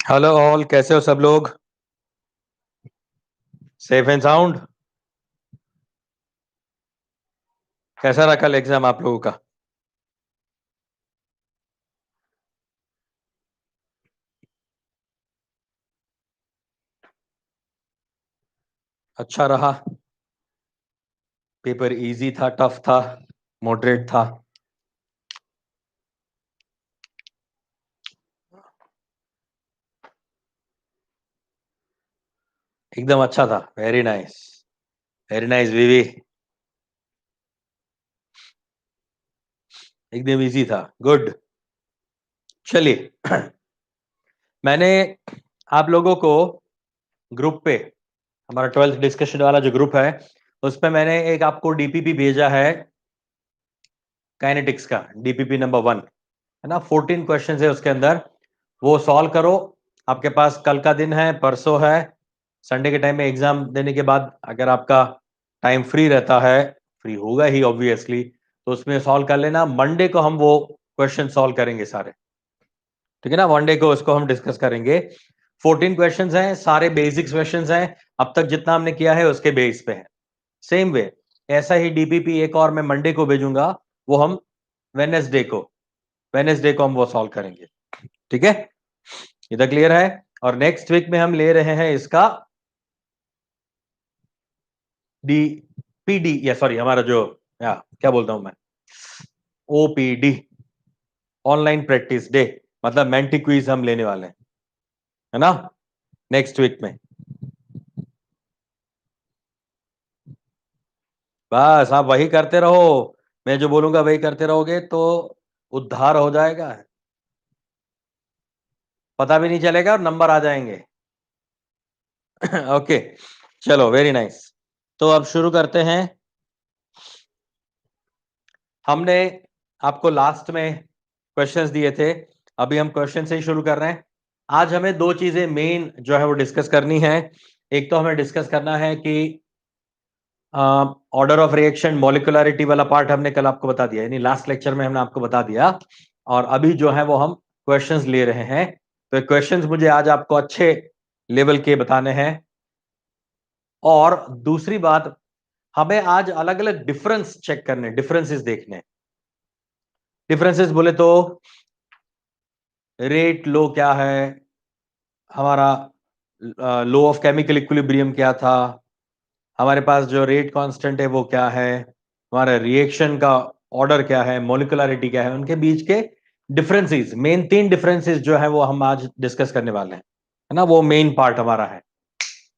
Hello all, कैसे हो सब लोग? Safe and sound. कैसा रहा कल एग्जाम आप लोगों का? अच्छा रहा? पेपर इजी था, टफ था, मॉडरेट था? एकदम अच्छा था। वेरी नाइस, वेरी नाइस बीवी। एकदम इजी था, गुड। चलिए मैंने आप लोगों को ग्रुप पे, हमारा 12th डिस्कशन वाला जो ग्रुप है, उस पे मैंने एक आपको डीपीपी भेजा है, काइनेटिक्स का डीपीपी नंबर 1 है ना। 14 क्वेश्चन है उसके अंदर, वो सॉल्व करो। आपके पास कल का दिन है, परसों है, संडे के टाइम में एग्जाम देने के बाद अगर आपका टाइम फ्री रहता है, फ्री होगा ही ऑब्वियसली, तो उसमें सॉल्व कर लेना। मंडे को हम वो क्वेश्चन सॉल्व करेंगे सारे, ठीक है ना। मंडे को उसको हम डिस्कस करेंगे। 14 क्वेश्चंस हैं, सारे बेसिक्स क्वेश्चंस हैं, अब तक जितना हमने किया है उसके बेस पे है। सेम वे ऐसा ही डीपीपी एक और मैं मंडे को भेजूंगा, वो हम वेनेसडे को हम वो सॉल्व करेंगे, ठीक है। इधर क्लियर है? और नेक्स्ट वीक में हम ले रहे हैं इसका डी पीडी, या सॉरी हमारा जो, या क्या बोलता हूं मैं, ओपीडी, ऑनलाइन प्रैक्टिस डे, मतलब मेंटी क्विज हम लेने वाले हैं, है ना, नेक्स्ट वीक में। बस आप वही करते रहो, मैं जो बोलूंगा वही करते रहोगे तो उद्धार हो जाएगा, पता भी नहीं चलेगा और नंबर आ जाएंगे। ओके, चलो वेरी नाइस। तो अब शुरू करते हैं। हमने आपको लास्ट में क्वेश्चंस दिए थे, अभी हम क्वेश्चन से ही शुरू कर रहे हैं। आज हमें दो चीजें मेन जो है वो डिस्कस करनी है। एक तो हमें डिस्कस करना है कि ऑर्डर ऑफ रिएक्शन, मॉलिक्युलरिटी वाला पार्ट हमने कल आपको बता दिया, यानी लास्ट लेक्चर में हमने आपको बता दिया, और अभी जो है वो हम क्वेश्चंस ले रहे हैं। तो क्वेश्चंस मुझे आज आपको अच्छे लेवल के बताने हैं। और दूसरी बात, हमें आज अलग अलग डिफरेंस चेक करने, डिफरेंसेस देखने। डिफरेंसेस बोले तो रेट लो क्या है हमारा, लो ऑफ केमिकल इक्विलिब्रियम क्या था, हमारे पास जो रेट कांस्टेंट है वो क्या है, हमारा रिएक्शन का ऑर्डर क्या है, मोलिकुलरिटी क्या है, उनके बीच के डिफरेंसेस, मेन 3 डिफरेंसेस जो है वो हम आज डिस्कस करने वाले हैं, है ना। वो मेन पार्ट हमारा है।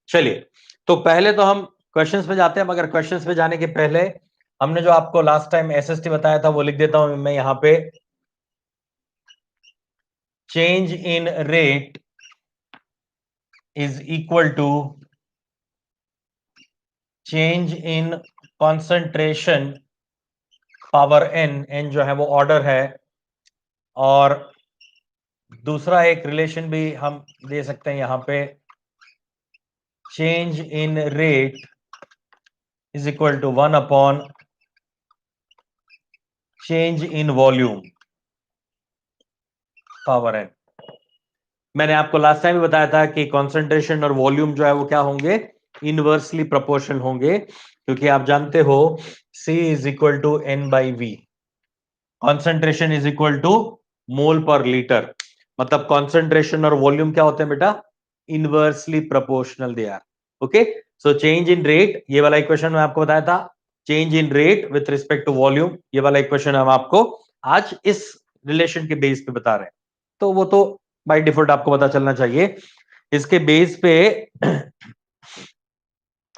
चलिए, तो पहले तो हम क्वेश्चंस पे जाते हैं, मगर क्वेश्चंस पे जाने के पहले हमने जो आपको लास्ट टाइम एसएसटी बताया था वो लिख देता हूं मैं यहां पे। Change in rate is equal to change in concentration power n, n जो है वो ऑर्डर है, और दूसरा एक रिलेशन भी हम दे सकते हैं यहां पे, change in rate is equal to 1 upon change in volume power n. मैंने आपको लास्ट टाइम भी बताया था कि कंसंट्रेशन और वॉल्यूम जो है वो क्या होंगे, इनवर्सली प्रोपोर्शनल होंगे, क्योंकि आप जानते हो C is equal to N by V, concentration is equal to mole per litre, मतलब कॉन्सेंट्रेशन और वॉल्यूम क्या होते हैं बेटा, inversely proportional they are. Okay, so change in rate, ये वाला इक्वेशन मैं आपको बताया था, change in rate with respect to volume, ये वाला इक्वेशन हम आपको आज इस रिलेशन के बेस पे बता रहे हैं। तो वो तो बाय डिफॉल्ट आपको पता चलना चाहिए। इसके बेस पे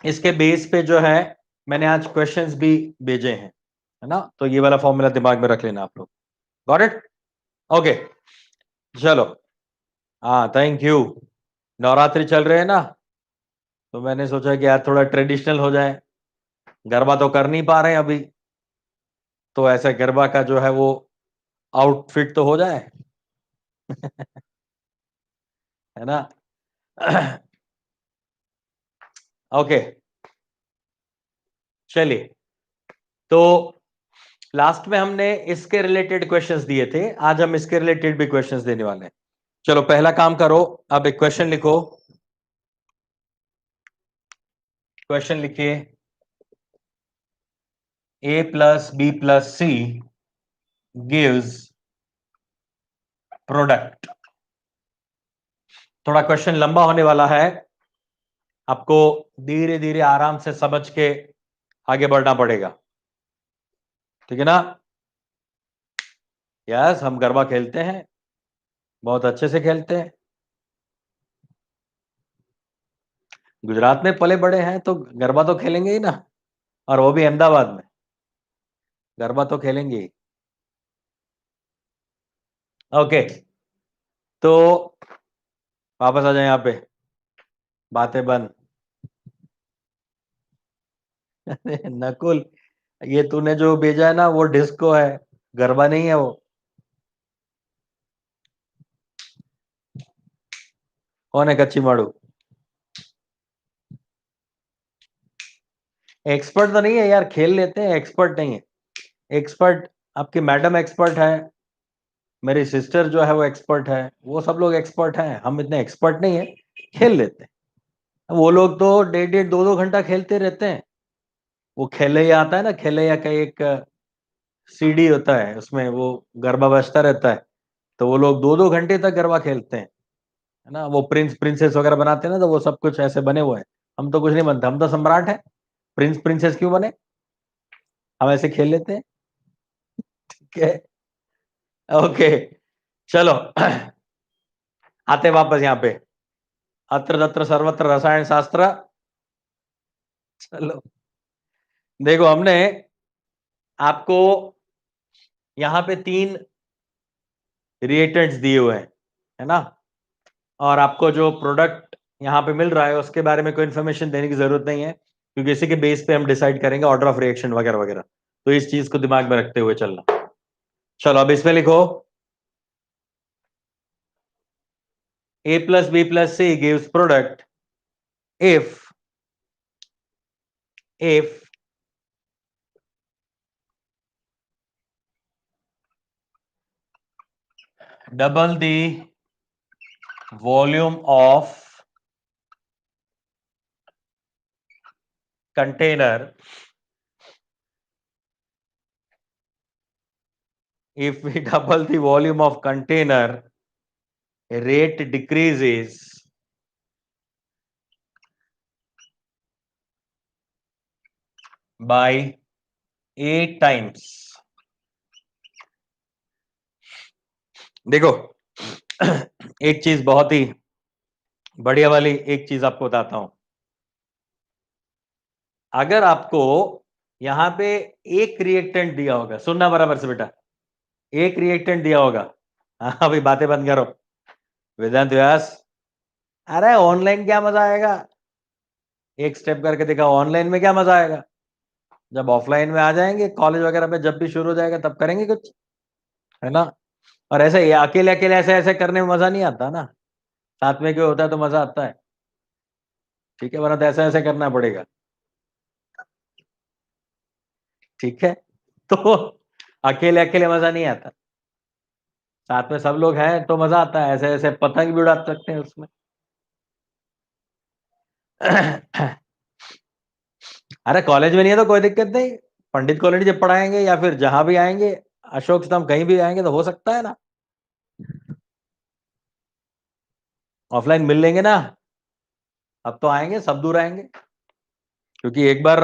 इसके बेस पे जो है मैंने आज क्वेश्चंस भी भेजे हैं, है ना। तो ये वाला फॉर्मूला दिमाग में रख लेना आप लोग। Got it? ओके, चलो। हाँ, थैंक यू। नवरात्रि चल रहे हैं ना, तो मैंने सोचा कि यार थोड़ा ट्रेडिशनल हो जाए। गरबा तो कर नहीं पा रहे हैं अभी, तो ऐसे गरबा का जो है वो आउटफिट तो हो जाए। है ना। ओके, चलिए। तो लास्ट में हमने इसके रिलेटेड क्वेश्चंस दिए थे, आज हम इसके रिलेटेड भी क्वेश्चंस देने वाले हैं। चलो पहला काम करो, अब एक क्वेश्चन लिखो। क्वेश्चन लिखिए, a plus b plus c gives product. थोड़ा क्वेश्चन लंबा होने वाला है, आपको धीरे धीरे आराम से समझ के आगे बढ़ना पड़ेगा, ठीक है ना। यस, हम गरबा खेलते हैं, बहुत अच्छे से खेलते हैं। गुजरात में पले बड़े हैं तो गरबा तो खेलेंगे ही ना, और वो भी अहमदाबाद में, गरबा तो खेलेंगे ही। ओके, तो वापस आ जाए यहाँ पे, बातें बंद। नकुल, ये तूने जो भेजा है ना वो डिस्को है, गरबा नहीं है वो। कौन है कच्ची माड़ू? एक्सपर्ट तो नहीं है यार, खेल लेते हैं, एक्सपर्ट नहीं है। एक्सपर्ट आपकी मैडम एक्सपर्ट है, मेरी सिस्टर जो है वो एक्सपर्ट है, वो सब लोग एक्सपर्ट हैं, हम इतने एक्सपर्ट नहीं है, खेल लेते हैं। वो लोग तो 1.5 2 घंटा खेलते रहते हैं। वो खेलैया आता है ना, खेलैया का एक सीडी होता है, उसमें वो गरबा बजता रहता है, तो वो लोग 2 घंटे तक गरबा खेलते हैं, है ना। वो प्रिंस प्रिंसेस वगैरह बनाते हैं ना, तो वो सब कुछ ऐसे बने हुए हैं। हम तो कुछ नहीं बनते, हम तो सम्राट है, प्रिंस प्रिंसेस क्यों बने, हम ऐसे खेल लेते हैं, ठीक है। ओके, चलो आते वापस यहाँ पे, अत्र तत्र सर्वत्र रसायन शास्त्र। चलो देखो, हमने आपको यहाँ पे 3 रिएटेंट्स दिए हुए हैं, है ना, और आपको जो प्रोडक्ट यहाँ पे मिल रहा है उसके बारे में कोई इन्फॉर्मेशन देने की जरूरत नहीं है, क्योंकि इसी के बेस पे हम डिसाइड करेंगे ऑर्डर ऑफ रिएक्शन वगैरह वगैरह। तो इस चीज को दिमाग में रखते हुए चलना। चलो अब इसमें लिखो, a plus b plus c gives product if double the volume of container, if we double the volume of container, rate decreases by 8 times। देखो एक चीज बहुत ही बढ़िया वाली, एक चीज आपको बताता हूं। अगर आपको यहां पे एक रिएक्टेंट दिया होगा, सुनना बराबर से बेटा, एक रिएक्टेंट दिया होगा। हाँ अभी बातें बंद करो, वेदांत व्यास। अरे ऑनलाइन क्या मजा आएगा, एक स्टेप करके देखा, ऑनलाइन में क्या मजा आएगा, जब ऑफलाइन में आ जाएंगे कॉलेज वगैरह में, जब भी शुरू हो जाएगा तब करेंगे कुछ, है ना। और ऐसे ये अकेले अकेले ऐसे ऐसे करने में मजा नहीं आता ना, साथ में क्यों होता है तो मजा आता है, ठीक है, वरना तो ऐसा ऐसे करना पड़ेगा, ठीक है। तो अकेले अकेले मजा नहीं आता, साथ में सब लोग हैं तो मजा आता है, ऐसे ऐसे पतंग भी उड़ा सकते हैं उसमें। अरे कॉलेज में नहीं है तो कोई दिक्कत नहीं, पंडित कॉलोनी जब पढ़ाएंगे या फिर जहां भी आएंगे, अशोक स्तंभ कहीं भी आएंगे तो हो सकता है ना, ऑफलाइन मिल लेंगे ना। अब तो आएंगे, सब दूर आएंगे, क्योंकि एक बार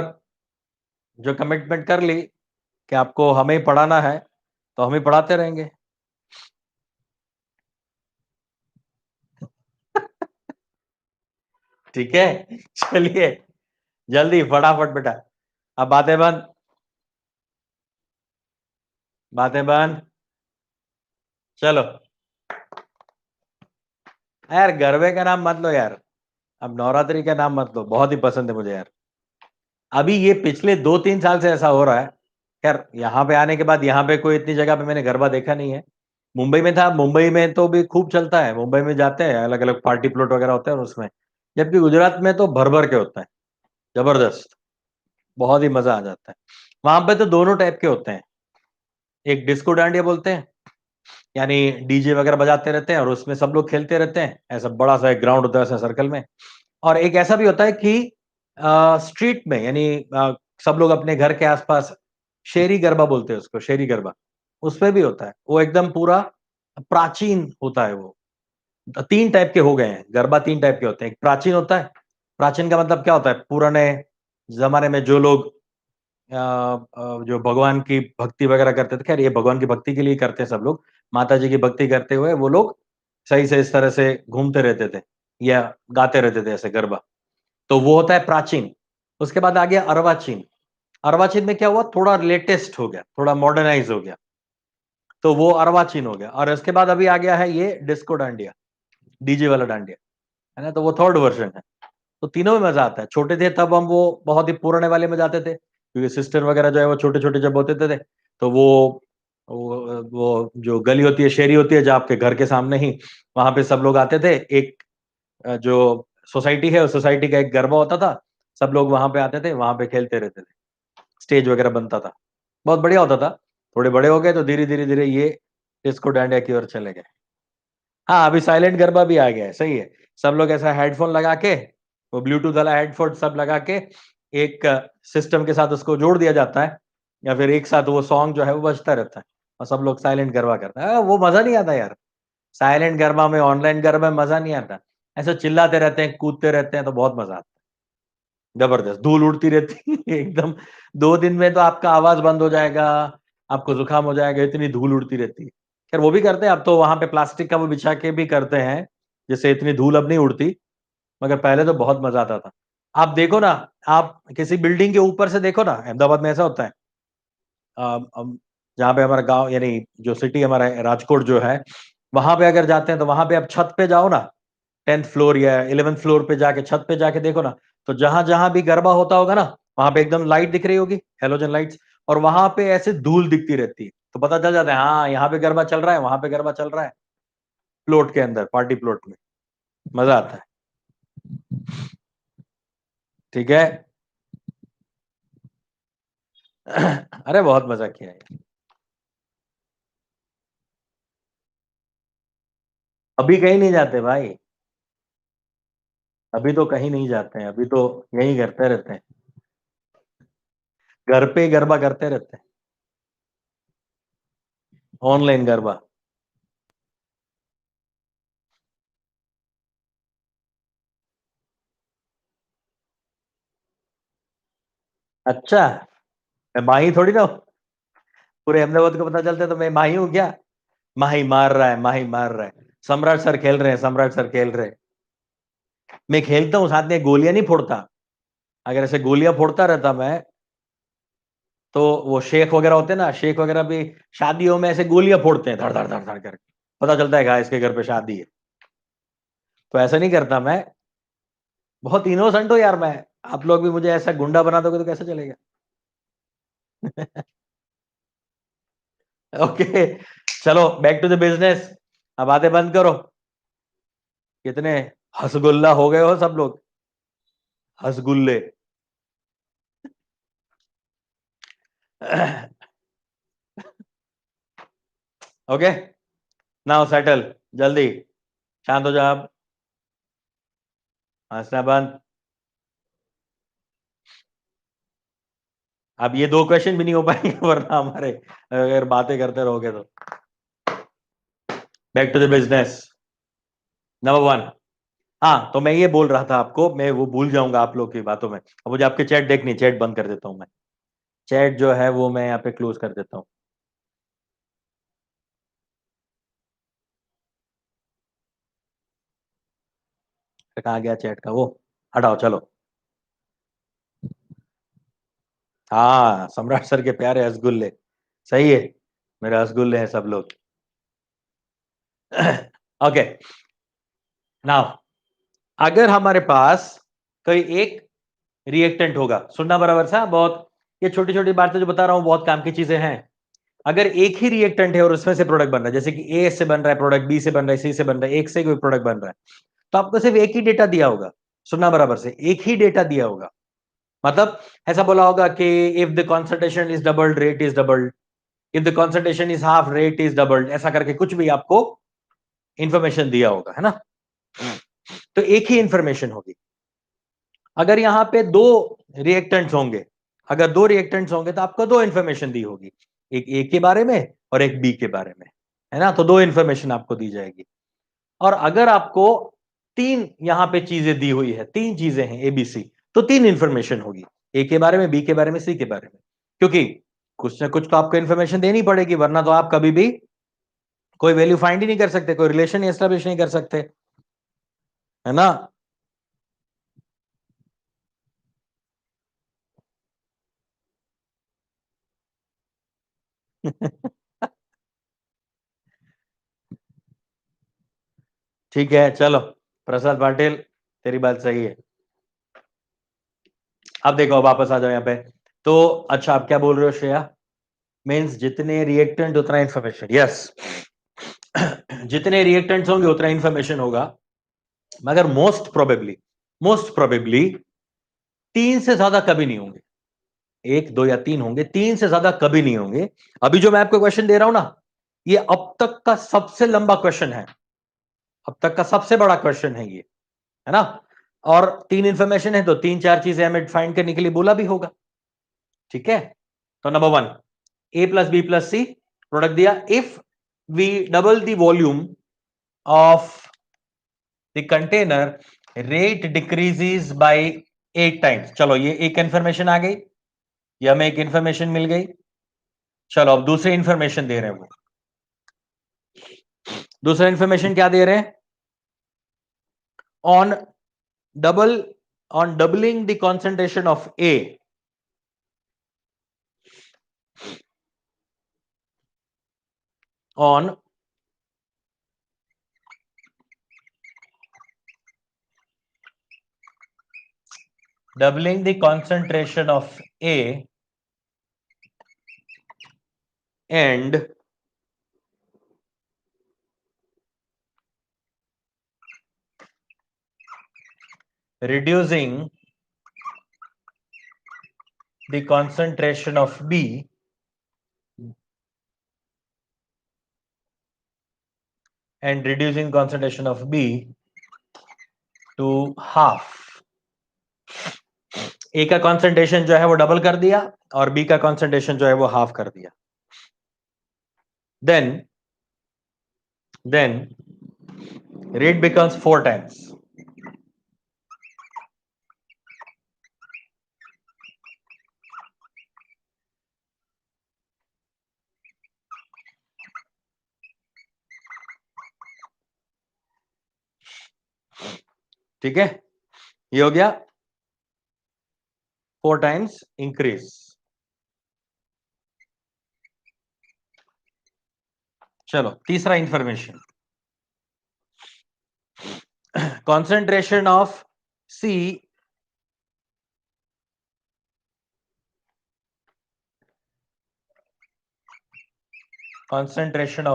जो कमिटमेंट कर ली कि आपको हमें ही पढ़ाना है, तो हम ही पढ़ाते रहेंगे। ठीक है, चलिए जल्दी फटाफट बेटा, अब बातें बंद, बातें बंद। चलो यार, गरबे का नाम मत लो यार, अब नवरात्रि का नाम मत लो, बहुत ही पसंद है मुझे यार। अभी ये पिछले 2 3 साल से ऐसा हो रहा है, यार यहाँ पे आने के बाद यहाँ पे कोई इतनी जगह पे मैंने गरबा देखा नहीं है। मुंबई में था, मुंबई में तो भी खूब चलता है, मुंबई में जाते हैं, अलग अलग पार्टी प्लॉट वगैरह होते हैं और उसमें, जबकि गुजरात में तो भर भर के होता है, जबरदस्त, बहुत ही मजा आ जाता है। वहां पे तो दोनों टाइप के होते हैं, एक डिस्को डांडिया बोलते हैं, यानी डीजे वगैरह बजाते रहते हैं और उसमें सब लोग खेलते रहते हैं, ऐसा बड़ा सा एक ग्राउंड होता है ऐसा सर्कल में। और एक ऐसा भी होता है कि स्ट्रीट में, यानी सब लोग अपने घर के आसपास, शेरी गरबा बोलते हैं उसको, शेरी गरबा, उसमें भी होता है। वो एकदम पूरा प्राचीन होता है वो। 3 टाइप के हो गए हैं, गरबा 3 टाइप के होते हैं। एक प्राचीन होता है, प्राचीन का मतलब क्या होता है? पुराने ज़माने में जो लोग जो भगवान की भक्ति वगैरह करते थे, खैर ये भगवान की भक्ति के लिए ही करते हैं सब लोग, माता जी की भक्ति करते हुए वो लोग सही से इस तरह से घूमते रहते थे या गाते रहते थे ऐसे गरबा, तो वो होता है प्राचीन। उसके बाद आ गया अर्वाचीन। अर्वाचीन में क्या हुआ? थोड़ा लेटेस्ट हो गया, थोड़ा मॉडर्नाइज़ हो गया, तो वो अर्वाचीन हो गया। और इसके बाद अभी आ गया है ये डिस्को डांडिया, डीजे वाला डांडिया, है ना? तो वो 3rd वर्ज़न है। तो तीनों में मज़ा आता है। छोटे थे तब हम वो बहुत ही पुराने वाले में जाते थे, क्योंकि सिस्टर वगैरह जो है वो छोटे-छोटे जब होते थे, तो वो जो गली होती है, शेरी होती है, जो आपके घर के सामने ही, वहाँ पे सब लोग आते थे। एक जो सोसाइटी है, उस सोसाइटी का एक गरबा होता था, सब लोग वहाँ पे आते थे, वहाँ पे खेलते रहते थे। स्टेज वगैरह बनता था, बहुत बढ़िया होता था। थोड़े बड़े हो गए तो धीरे-धीरे ये डिस्को डांडिया की ओर चले गए। हाँ, अभी साइलेंट गरबा भी आ गया है, सही है। सब लोग ऐसा हेडफ़ोन लगा के, वो ब्लूटूथ वाला हेडफ़ोन सब लगा के, एक सिस्टम के साथ उसको जोड़ दिया जाता है, या फिर एक साथ वो सॉन्ग जो है वो बजता रहता है और सब लोग साइलेंट गरबा करते हैं। वो मज़ा नहीं आता यार। साइलेंट गरबा में, ऑनलाइन गरबा में मज़ा नहीं आता। ऐसे चिल्लाते रहते हैं, कूदते रहते हैं, तो बहुत मज़ा आता है। ज़बरदस्त, धूल उड़ती रहती है एकदम। 2 दिन में तो आपका आवाज़ बंद हो जाएगा, आपको ज़ुकाम हो जाएगा, इतनी धूल उड़ती रहती है। खैर वो भी करते हैं, अब तो वहाँ पे प्लास्टिक का वो बिछा के भी करते हैं, जिससे इतनी धूल अब नहीं उड़ती, मगर पहले तो बहुत मज़ा आता था। आप देखो ना, आप किसी बिल्डिंग के ऊपर से देखो ना, अहमदाबाद में ऐसा होता है। जहाँ पे हमारा गाँव, यानी जो सिटी हमारा है, राजकोट जो है, वहाँ पे अगर जाते हैं तो वहाँ पे आप छत पे जाओ ना, 10th फ्लोर या 11th फ्लोर पे जाके, छत पे जाके देखो ना, तो जहाँ-जहाँ भी गरबा होता होगा ना, वहाँ पे एकदम लाइट दिख रही होगी, हैलोजन लाइट्स, और वहाँ पे ऐसे धूल दिखती रहती है। तो पता चल जाता है, हाँ, यहाँ पे गरबा चल रहा है, वहाँ पे गरबा चल रहा है, प्लॉट के अंदर, पार्टी प्लॉट में। मज़ा आता है। ठीक है? अरे बहुत मज़ा किया है। अभी कहीं नहीं जाते भाई, अभी तो कहीं नहीं जाते हैं, अभी तो यहीं करते रहते हैं। घर पे ही गरबा करते रहते हैं, ऑनलाइन गरबा। अच्छा, मैं माही थोड़ी ना हूँ, पूरे अहमदाबाद को पता चलता है तो मैं माही हूँ क्या? माही मार रहा है, माही मार रहा है। सम्राट सर खेल रहे हैं, सम्राट सर खेल रहे हैं। मैं खेलता हूँ, साथ में गोलियाँ नहीं फोड़ता। अगर ऐसे गोलियाँ फोड़ता रहता मैं, तो वो शेख वगैरह होते हैं ना, शेख वगैरह भी शादियों में ऐसे गोलियाँ फोड़ते हैं, धड़, धड़, धड़, धड़ करके। पता चलता है इसके घर पे शादी है। तो ऐसा नहीं करता मैं, बहुत इनोसेंट हूँ यार मैं। आप लोग भी मुझे ऐसा गुंडा बना दोगे तो कैसे चलेगा? ओके, चलो बैक टू द बिज़नेस। अब बातें बंद करो। कितने हसगुल्ला हो गए हो सब लोग, हसगुल्ले। ओके, नाउ सेटल, जल्दी शांत हो जाओ। अब हंसना बंद। अब ये 2 क्वेश्चन भी नहीं हो पाएंगे वरना हमारे, अगर बातें करते रहोगे तो। Back to the business. Number 1, हाँ, तो मैं ये बोल रहा था आपको, मैं वो भूल जाऊंगा आप लोग की बातों में। अब मुझे आपके चैट देखनी, चैट बंद कर देता हूँ मैं। चैट जो है वो मैं यहाँ पे क्लोज कर देता हूँ। कहाँ गया चैट का वो? हटाओ, चलो। हाँ, सम्राट सर के प्यारे रसगुल्ले, सही है, मेरे रसगुल्ले हैं सब लोग। ओके, नाउ अगर हमारे पास कोई एक रिएक्टेंट होगा, सुनना बराबर सा, बहुत ये छोटी छोटी बातें जो बता रहा हूं बहुत काम की चीजें हैं। अगर एक ही रिएक्टेंट है और उसमें से प्रोडक्ट बन रहा है, जैसे कि ए से बन रहा है प्रोडक्ट, बी से बन रहा है, सी से बन रहा है, एक से कोई प्रोडक्ट बन रहा है, तो आपको सिर्फ एक ही डेटा दिया होगा। सुनना बराबर से, एक ही डेटा दिया होगा। मतलब ऐसा बोला होगा कि if the concentration is doubled, rate is doubled, if the concentration is half, rate is doubled, ऐसा करके कुछ भी आपको इंफॉर्मेशन दिया होगा, है ना। तो एक ही इंफॉर्मेशन होगी। अगर यहां पे दो रिएक्टेंट्स होंगे, अगर दो रिएक्टेंट्स होंगे तो आपको दो इंफॉर्मेशन दी होगी, एक ए के बारे में और एक बी के बारे में, है ना। तो दो इंफॉर्मेशन आपको दी जाएगी। और अगर आपको तीन यहां पे चीजें दी हुई है, तीन चीजें हैं एबीसी, तो तीन इंफॉर्मेशन होगी, ए के बारे में, बी के बारे में, सी के बारे में, क्योंकि कुछ ना कुछ तो आपको इंफॉर्मेशन देनी पड़ेगी, वरना तो आप कभी भी कोई वैल्यू फाइंड ही नहीं कर सकते, कोई रिलेशन एस्टेब्लिश नहीं कर सकते, है ना। ठीक है, चलो प्रसाद पाटिल, तेरी बात सही है। अब देखो, अब वापस आ जाओ यहाँ पे। तो अच्छा, आप क्या बोल रहे हो श्रेया? मीन्स जितने रिएक्टेंट उतना इंफॉर्मेशन, यस। जितने रिएक्टेंट्स होंगे उतना इंफॉर्मेशन होगा, मगर मोस्ट प्रोबेबली तीन से ज्यादा कभी नहीं होंगे। एक, दो या तीन होंगे, तीन से ज्यादा कभी नहीं होंगे। अभी जो मैं आपको क्वेश्चन दे रहा हूं ना, ये अब तक का सबसे लंबा क्वेश्चन है, अब तक का सबसे बड़ा क्वेश्चन है ये, है ना। और तीन इंफॉर्मेशन है तो तीन चार चीजें हमें फाइंड करने के लिए बोला भी होगा, ठीक है। तो number one, a plus b plus c, product दिया। If we double the volume of the container, rate decreases by 8 times. चलो, ये एक इंफॉर्मेशन आ गई, ये हमें एक इंफॉर्मेशन मिल गई। चलो, अब दूसरी इंफॉर्मेशन दे रहे हैं वो। दूसरा इंफॉर्मेशन क्या दे रहे हैं? On double on doubling the concentration of A, on doubling the concentration of A and reducing the concentration of B and reducing concentration of B to half. ए का कॉन्सेंट्रेशन जो है वो डबल कर दिया और बी का कॉन्सेंट्रेशन जो है वो हाफ कर दिया। then rate becomes 4 times. ठीक है, ये हो गया 4 टाइम्स इंक्रीज। चलो, तीसरा information, concentration of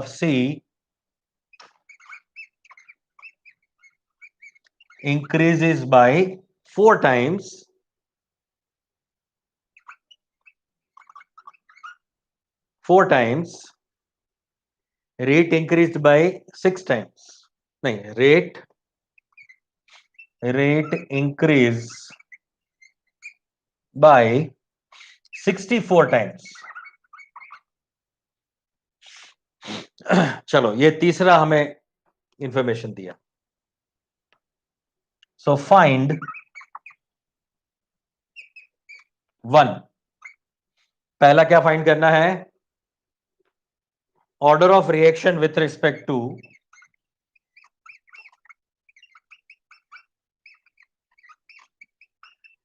C increases by 4 times rate increased by 6 times, नहीं, rate increase by 64 times. चलो, ये तीसरा हमें इंफॉर्मेशन दिया। सो फाइंड 1, पहला क्या फाइंड करना है? Order of reaction with respect to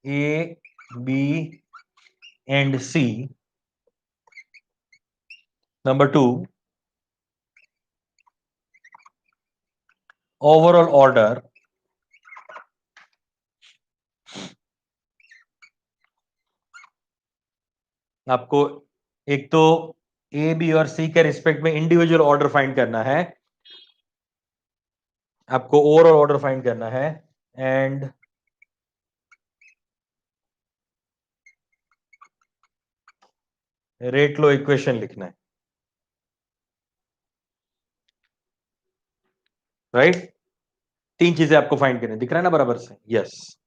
A, B and c. Number 2, overall order आपको एक तो ए, बी और सी के रिस्पेक्ट में इंडिविजुअल ऑर्डर फाइंड करना है, आपको ओवरऑल ऑर्डर फाइंड करना है, एंड रेट लो इक्वेशन लिखना है। राइट। तीन चीजें आपको फाइंड करनी, दिख रहा है ना बराबर से? Yes.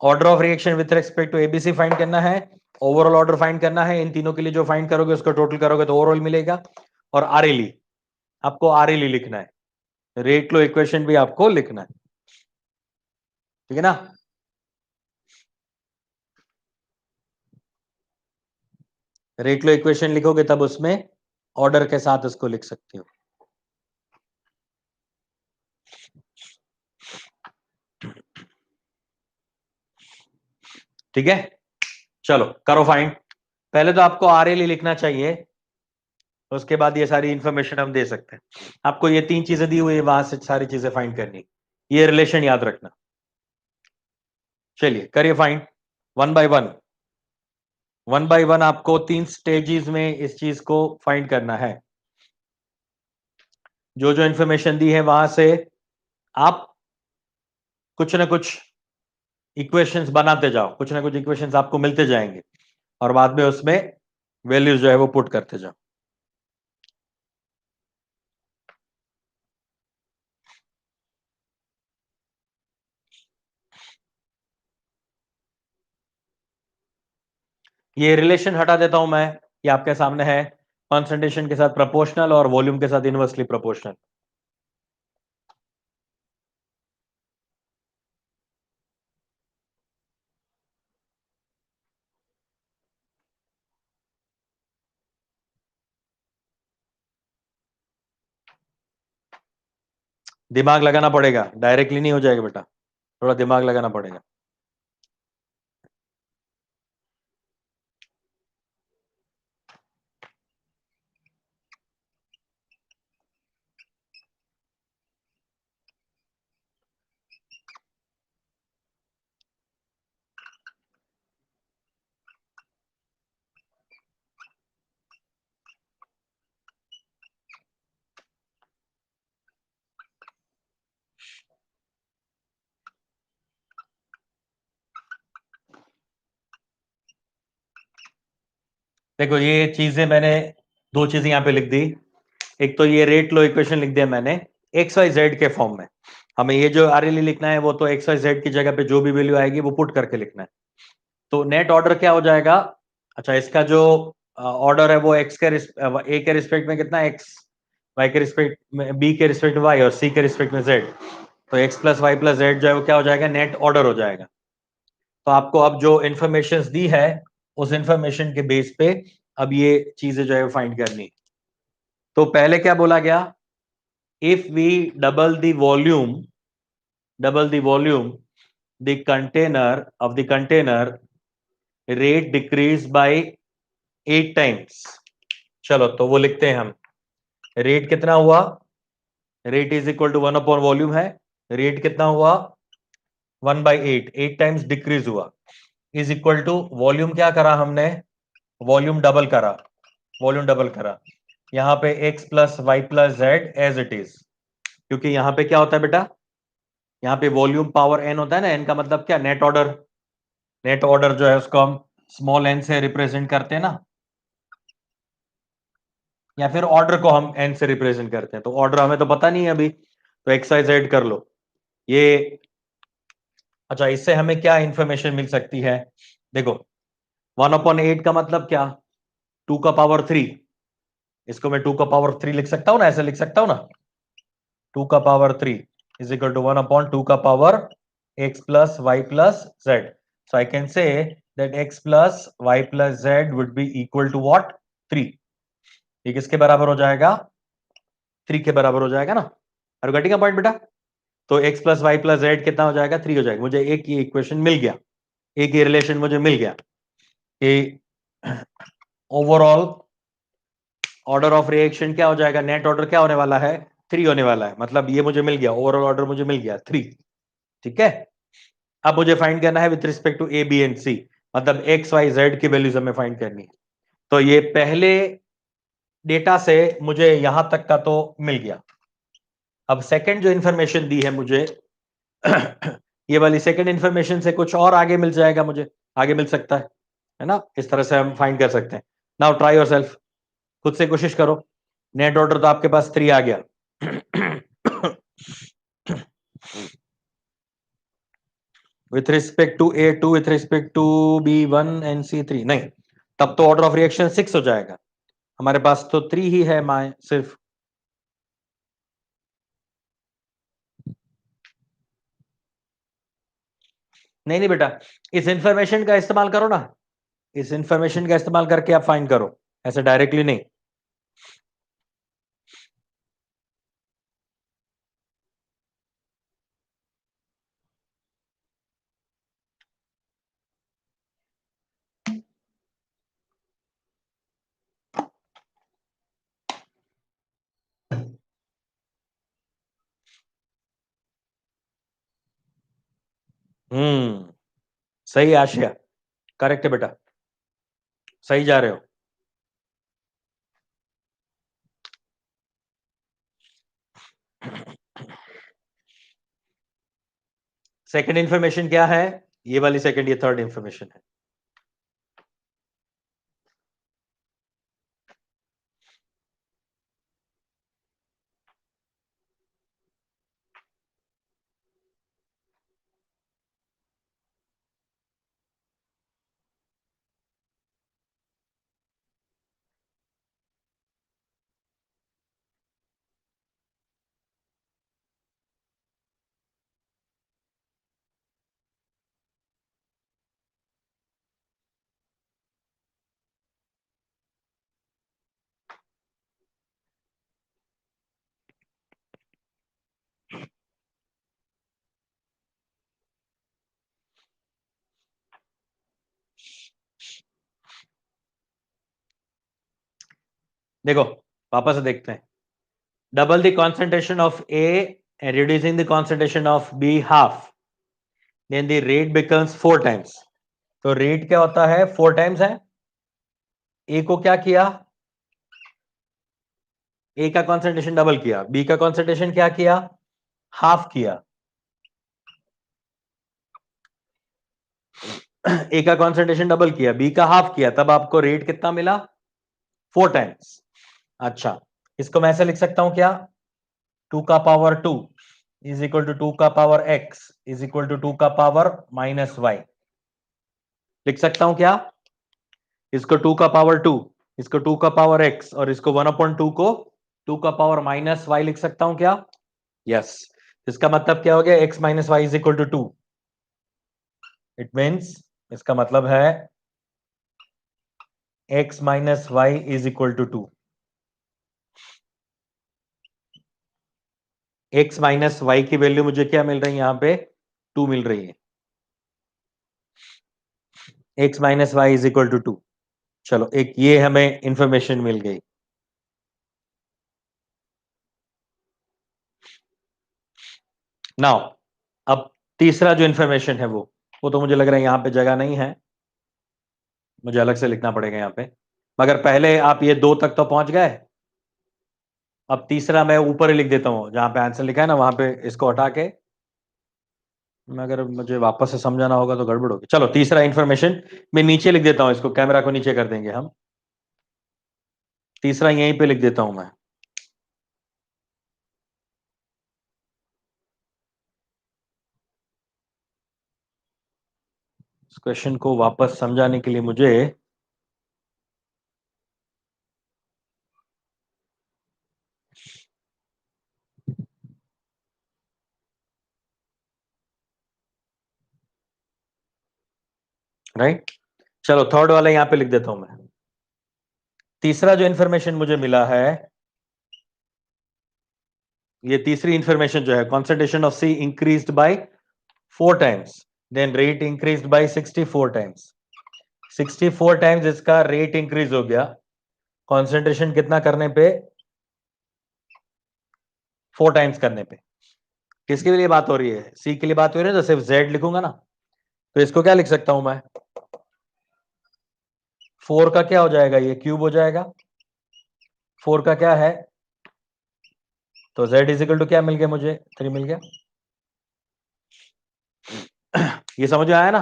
Order of reaction with respect to ABC find करना है, ओवरऑल ऑर्डर फाइंड करना है। इन तीनों के लिए जो फाइंड करोगे उसको टोटल करोगे तो ओवरऑल मिलेगा। और आरएलई, आपको आरएलई लिखना है, रेट लो इक्वेशन भी आपको लिखना है, ठीक है ना? रेट लो इक्वेशन लिखोगे तब उसमें ऑर्डर के साथ उसको लिख सकते हो। ठीक है, चलो करो फाइंड। पहले तो आपको आरएलई लिखना चाहिए, उसके बाद ये सारी इंफॉर्मेशन हम दे सकते हैं। आपको ये तीन चीजें दी हुई है, वहां से सारी चीजें फाइंड करनी, ये रिलेशन याद रखना। चलिए करिए find, one by one. One by one आपको तीन स्टेजेस में इस चीज को फाइंड करना है। जो जो इंफॉर्मेशन दी है वहां से आप कुछ ना कुछ इक्वेशंस बनाते जाओ, कुछ ना कुछ इक्वेशंस आपको मिलते जाएंगे और बाद में उसमें वैल्यूज जो है वो पुट करते जाओ। ये रिलेशन हटा देता हूं मैं, ये आपके सामने है, कॉन्सेंट्रेशन के साथ प्रोपोर्शनल और वॉल्यूम के साथ इनवर्सली प्रोपोर्शनल। दिमाग लगाना पड़ेगा, डायरेक्टली नहीं हो जाएगा बेटा, थोड़ा दिमाग लगाना पड़ेगा। देखो ये चीजें मैंने दो चीजें यहां पे लिख दी। एक तो ये रेट लो इक्वेशन लिख दिया मैंने एक्स वाई जेड के फॉर्म में। हमें ये जो आरएलई लिखना है वो तो एक्स वाई जेड की जगह पे जो भी वैल्यू आएगी वो पुट करके लिखना है। तो नेट ऑर्डर क्या हो जाएगा? अच्छा, इसका जो ऑर्डर है वो एक्स के ए के रिस्पेक्ट में कितना, एक्स, वाई के रिस्पेक्ट में, बी के रिस्पेक्ट में वाई और सी के रिस्पेक्ट में जेड। तो x plus Y plus Z जो है वो क्या हो जाएगा, नेट ऑर्डर हो जाएगा। तो आपको अब जो इंफॉर्मेशन दी है उस इंफॉर्मेशन के बेस पे अब ये चीजें जो है फाइंड करनी। तो पहले क्या बोला गया, if we double the volume, double the volume, the container of the container rate decrease by 8 times. चलो तो वो लिखते हैं हम, रेट कितना हुआ, rate is equal to one upon volume है, रेट कितना हुआ 1/8, 8 टाइम्स डिक्रीज हुआ, इज इक्वल टू वॉल्यूम क्या करा हमने, वॉल्यूम डबल करा, वॉल्यूम डबल करा, यहां पे x plus Y plus Z as it is. क्योंकि यहां पे क्या होता है बेटा, यहां पे वॉल्यूम पावर n होता है ना, n का मतलब क्या, नेट ऑर्डर। नेट ऑर्डर जो है उसको हम स्मॉल n से रिप्रेजेंट करते हैं ना, या फिर ऑर्डर को हम n से रिप्रेजेंट करते हैं। तो ऑर्डर हमें तो पता नहीं है अभी, तो एक्स वाई जेड कर लो ये। अच्छा, इससे हमें क्या इंफॉर्मेशन मिल सकती है, देखो 1/8 का मतलब क्या, 2 का पावर 3। इसको मैं 2 का पावर 3 लिख सकता हूं ना, ऐसे लिख सकता हूं ना, 2 का पावर 3 इज इक्वल टू 1/2 का power x plus Y plus z. So I can say that x plus Y plus z would be equal to what, 3। ये किसके बराबर हो जाएगा, 3 के बराबर हो जाएगा ना। और घटी का पॉइंट बेटा, तो x plus Y plus z कितना हो जाएगा, 3 हो जाएगा। मुझे एक ही इक्वेशन मिल गया, एक ही रिलेशन मुझे मिल गया कि ओवरऑल ऑर्डर ऑफ रिएक्शन क्या हो जाएगा, नेट ऑर्डर क्या होने वाला है, 3 होने वाला है। मतलब ये मुझे मिल गया, ओवरऑल ऑर्डर मुझे मिल गया 3। ठीक है, अब मुझे फाइंड करना है with respect to A B and C, मतलब एक्स वाई जेड की वैल्यूज हमें फाइंड करनी है। तो ये पहले डेटा से मुझे यहां तक का तो मिल गया। अब सेकंड जो इंफॉर्मेशन दी है मुझे ये वाली सेकंड इंफॉर्मेशन से कुछ और आगे मिल जाएगा, मुझे आगे मिल सकता है ना। इस तरह से हम फाइंड कर सकते हैं। नाउ ट्राई योरसेल्फ, खुद से कोशिश करो। नेट ऑर्डर तो आपके पास 3 आ गया with respect to A2 with respect to B1 and C3 नहीं, तब तो ऑर्डर ऑफ रिएक्शन 6 हो जाएगा। हमारे पास तो 3 ही है माए सिर्फ। नहीं नहीं बेटा, इस इंफॉर्मेशन का इस्तेमाल करो ना, इस इंफॉर्मेशन का इस्तेमाल करके आप फाइंड करो, ऐसे डायरेक्टली नहीं। सही आशया, करेक्ट है बेटा, सही जा रहे हो। सेकंड इंफॉर्मेशन क्या है? ये वाली सेकंड, ये थर्ड इंफॉर्मेशन है। देखो वापस से देखते हैं। Double the concentration of A and reducing the concentration of B half, then the rate becomes 4 times। तो रेट क्या होता है? 4 टाइम्स है। ए को क्या किया? ए का कॉन्सेंट्रेशन डबल किया, बी का कॉन्सेंट्रेशन क्या किया? हाफ किया। ए का कॉन्सेंट्रेशन डबल किया, बी का हाफ किया, तब आपको रेट कितना मिला? 4 टाइम्स। अच्छा, इसको मैं ऐसे लिख सकता हूं क्या? 2 का पावर 2 इज इक्वल टू 2 का power x is equal to 2 का पावर माइनस y। लिख सकता हूं क्या? इसको 2 का पावर 2, इसको 2 का पावर x और इसको 1/2 को 2 का पावर माइनस y लिख सकता हूं क्या? यस। इसका मतलब क्या हो गया? x minus y is equal to 2। It means, इसका मतलब है x minus y is equal to 2। x minus y की वैल्यू मुझे क्या मिल रही है? यहां पे 2 मिल रही है। x minus y is equal to 2। चलो, एक ये हमें इंफॉर्मेशन मिल गई। नाउ अब तीसरा जो इंफॉर्मेशन है वो तो मुझे लग रहा है यहां पे जगह नहीं है, मुझे अलग से लिखना पड़ेगा यहां पे। मगर पहले आप ये 2 तक तो पहुंच गए। अब तीसरा मैं ऊपर ही लिख देता हूं, जहां पे आंसर लिखा है ना वहां पे इसको हटा के, मगर मुझे वापस से समझाना होगा तो गड़बड़ होगी। चलो तीसरा इंफॉर्मेशन मैं नीचे लिख देता हूं, इसको कैमरा को नीचे कर देंगे हम। तीसरा यहीं पे लिख देता हूं मैं। इस क्वेश्चन को वापस समझाने के लिए मुझे राइट, चलो थर्ड वाला यहां पे लिख देता हूं मैं। तीसरा जो इंफॉर्मेशन मुझे मिला है, ये तीसरी इंफॉर्मेशन जो है, concentration of c increased by 4 times, then rate increased by 64 times. 64 times इसका रेट इंक्रीज हो गया, कॉन्सेंट्रेशन कितना करने पे? 4 टाइम्स करने पे। किसके लिए बात हो रही है? सी के लिए बात हो रही है, तो सिर्फ जेड लिखूंगा ना, तो इसको क्या लिख सकता हूं मैं? 4 का क्या हो जाएगा? ये क्यूब हो जाएगा। 4 का क्या है? तो z इज इक्वल टू क्या मिल गया मुझे? 3 मिल गया। ये समझ में आया ना?